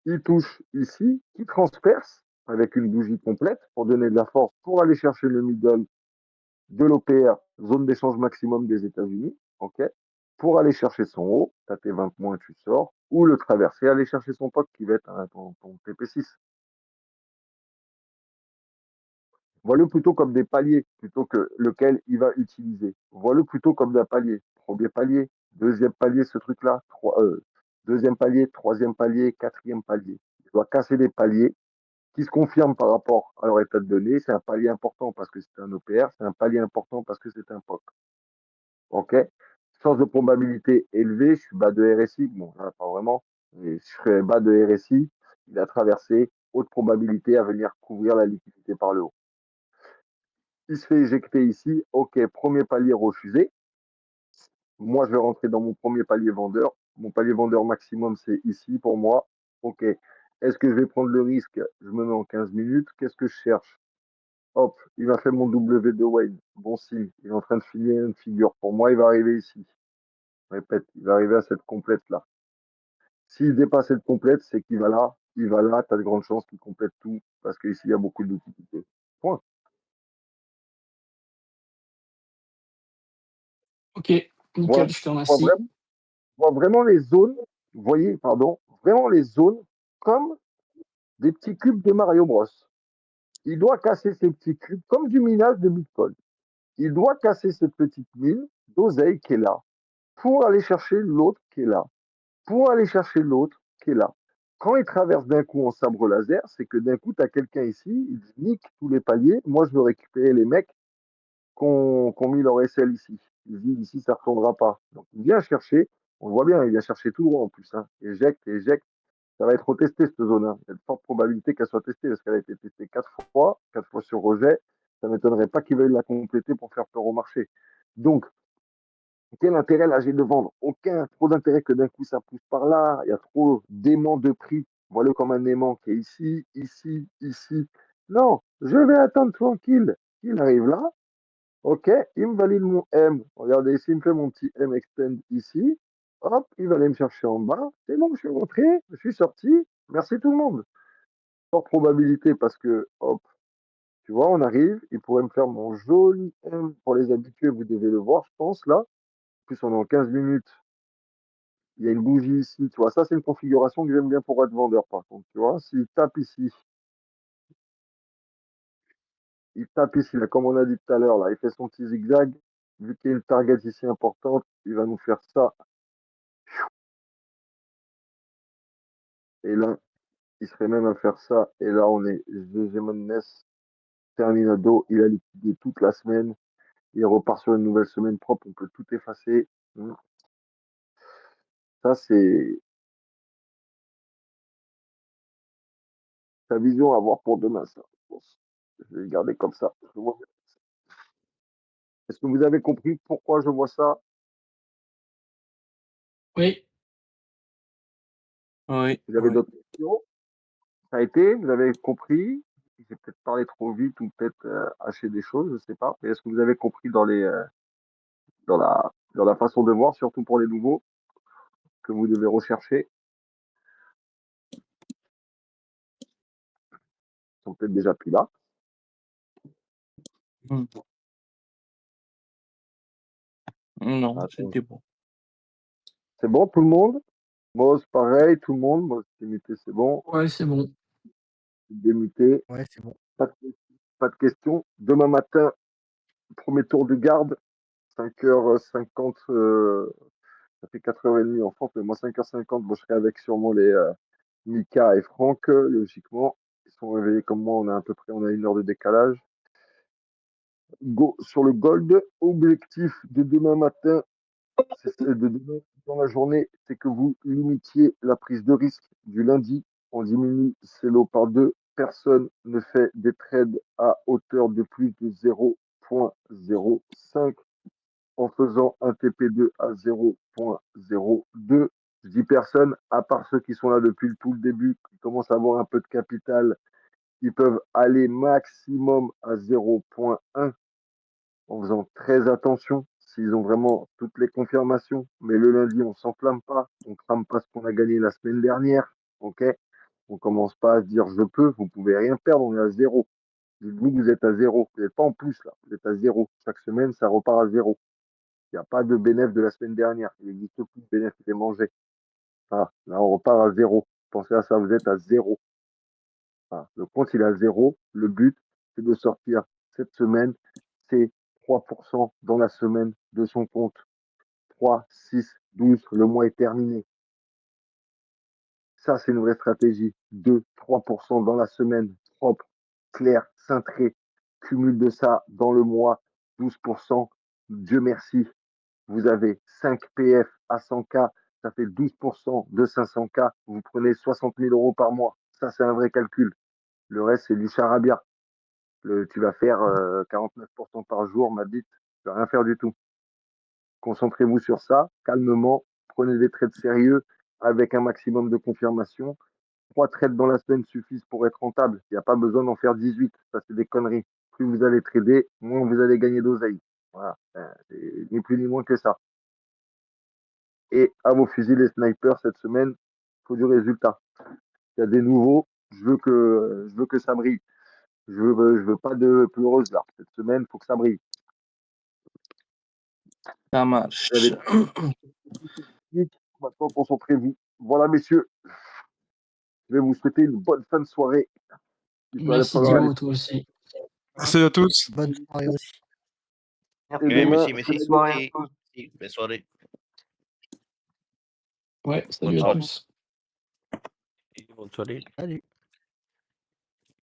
Il touche ici, qui transperce avec une bougie complète pour donner de la force pour aller chercher le middle de l'OPR, zone d'échange maximum des États-Unis, ok, pour aller chercher son haut, tu as tes 20 points, tu sors, ou le traverser, aller chercher son pote qui va être ton TP6. Vois-le plutôt comme des paliers, plutôt que lequel il va utiliser. Vois-le plutôt comme d'un palier. Premier palier, deuxième palier, ce truc-là, deuxième palier, troisième palier, quatrième palier. Tu dois casser des paliers qui se confirment par rapport à leur état de données. C'est un palier important parce que c'est un OPR, c'est un palier important parce que c'est un POC. OK? Chance de probabilité élevée, je suis bas de RSI. Bon, là, pas vraiment. Mais je serais bas de RSI. Il a traversé. Haute probabilité à venir couvrir la liquidité par le haut. Il se fait éjecter ici. OK, premier palier refusé. Moi, je vais rentrer dans mon premier palier vendeur. Mon palier vendeur maximum, c'est ici pour moi. OK. Est-ce que je vais prendre le risque? Je me mets en 15 minutes. Qu'est-ce que je cherche? Hop, il m'a fait mon W de Wayne. Bon signe. Il est en train de filer une figure. Pour moi, il va arriver ici. Je répète, il va arriver à cette complète-là. S'il dépasse cette complète, c'est qu'il va là. Il va là, tu as de grandes chances qu'il complète tout. Parce qu'ici, il y a beaucoup de liquidités. Point. Ok, nickel, je te remercie. Vois vraiment les zones, vous voyez, pardon, vraiment les zones comme des petits cubes de Mario Bros. Il doit casser ces petits cubes comme du minage de Bitcoin. Il doit casser cette petite mine d'oseille qui est là pour aller chercher l'autre qui est là, pour aller chercher l'autre qui est là. Quand il traverse d'un coup en sabre laser, c'est que d'un coup, tu as quelqu'un ici, il nique tous les paliers. Moi, je veux récupérer les mecs qui ont mis leur SL ici. Il dit ici, ça ne retournera pas. Donc, il vient chercher, on le voit bien, il vient chercher tout droit en plus. Hein. Éjecte, éjecte. Ça va être retesté cette zone-là. Il y a de fortes probabilités qu'elle soit testée parce qu'elle a été testée 4 fois sur rejet. Ça ne m'étonnerait pas qu'ils veuillent la compléter pour faire peur au marché. Donc, quel intérêt là j'ai de vendre? Aucun. Trop d'intérêt que d'un coup ça pousse par là. Il y a trop d'aimants de prix. Voilà comme un aimant qui est ici, ici, ici. Non, je vais attendre tranquille qu'il arrive là. Ok, il me valide mon M. Regardez, s'il me fait mon petit M extend ici, hop, il va aller me chercher en bas. C'est bon, je suis rentré, je suis sorti. Merci tout le monde. Fort probabilité parce que, hop, tu vois, on arrive. Il pourrait me faire mon joli M pour les habitués. Vous devez le voir, je pense, là. En plus, on est en 15 minutes. Il y a une bougie ici, tu vois. Ça, c'est une configuration que j'aime bien pour être vendeur, par contre. Tu vois, s'il tape ici, là, comme on a dit tout à l'heure, là, il fait son petit zigzag. Vu qu'il y a une target ici importante, il va nous faire ça. Et là, il serait même à faire ça. Et là, on est Ness terminado. Il a liquidé toute la semaine. Il repart sur une nouvelle semaine propre. On peut tout effacer. Ça, c'est sa vision à voir pour demain, ça. Je vais le garder comme ça. Est-ce que vous avez compris pourquoi je vois ça? Oui, Oui, Vous avez oui. d'autres questions? Ça a été? Vous avez compris? J'ai peut-être parlé trop vite ou peut-être haché des choses, je ne sais pas. Mais est-ce que vous avez compris dans la façon de voir, surtout pour les nouveaux, que vous devez rechercher? Ils sont peut-être déjà plus là. Hmm. Non, Attends. c'était bon. C'est bon, tout le monde? Moi, c'est pareil, tout le monde. Moi, c'est muté, c'est bon. ouais, c'est bon. Démuté. Ouais, c'est bon. Pas de questions. Demain matin, premier tour de garde, 5h50, ça fait 4h30 en France, mais moi 5h50, je serai avec sûrement les Mika et Franck, logiquement. Ils sont réveillés comme moi, on a 1 heure de décalage. Go sur le gold. Objectif de demain matin, de demain dans la journée, c'est que vous limitiez la prise de risque du lundi. On diminue ces lots par 2. Personne ne fait des trades à hauteur de plus de 0,05 en faisant un TP2 à 0,02. Je dis personne, à part ceux qui sont là depuis tout le début, qui commencent à avoir un peu de capital Ils peuvent aller maximum à 0,1 en faisant très attention s'ils ont vraiment toutes les confirmations. Mais le lundi, on s'enflamme pas, on crame pas ce qu'on a gagné la semaine dernière. Ok? On commence pas à se dire je peux, vous pouvez rien perdre, on est à 0. Dites-vous que vous êtes à 0. Vous n'êtes pas en plus là, vous êtes à 0. Chaque semaine, ça repart à 0. Il n'y a pas de bénéfice de la semaine dernière. Il n'existe plus de bénéfice qui est mangé. Voilà. Là, on repart à 0. Pensez à ça, vous êtes à 0. Voilà. Le compte, il est à 0. Le but, c'est de sortir cette semaine, c'est 3% dans la semaine de son compte. 3, 6, 12, le mois est terminé. Ça, c'est une vraie stratégie. 2, 3% dans la semaine, propre, clair, cintré. Cumul de ça dans le mois, 12%. Dieu merci, vous avez 5 PF à 100K, ça fait 12% de 500K. Vous prenez 60 000 euros par mois. Ça, c'est un vrai calcul. Le reste, c'est du charabia. Tu vas faire 49% par jour, ma bite. Tu vas rien faire du tout. Concentrez-vous sur ça, calmement. Prenez des trades sérieux avec un maximum de confirmation. 3 trades dans la semaine suffisent pour être rentable. Il n'y a pas besoin d'en faire 18. Ça, c'est des conneries. Plus vous allez trader, moins vous allez gagner d'oseille. Voilà. C'est ni plus ni moins que ça. Et à vos fusils, les snipers, cette semaine, il faut du résultat. Il y a des nouveaux. Je veux que ça brille. Je veux pas de pleureuse là. Cette semaine, il faut que ça brille. Ça marche. Vous avez maintenant, concentrez-vous. Voilà, messieurs. Je vais vous souhaiter une bonne fin de soirée. Merci Dio, toi aussi. Merci à tous. Bonne soirée aussi. Et demain, c'est la soirée. Bonne soirée. Ouais, salut Bonne à soirée. tous. Bonne soirée. Salut.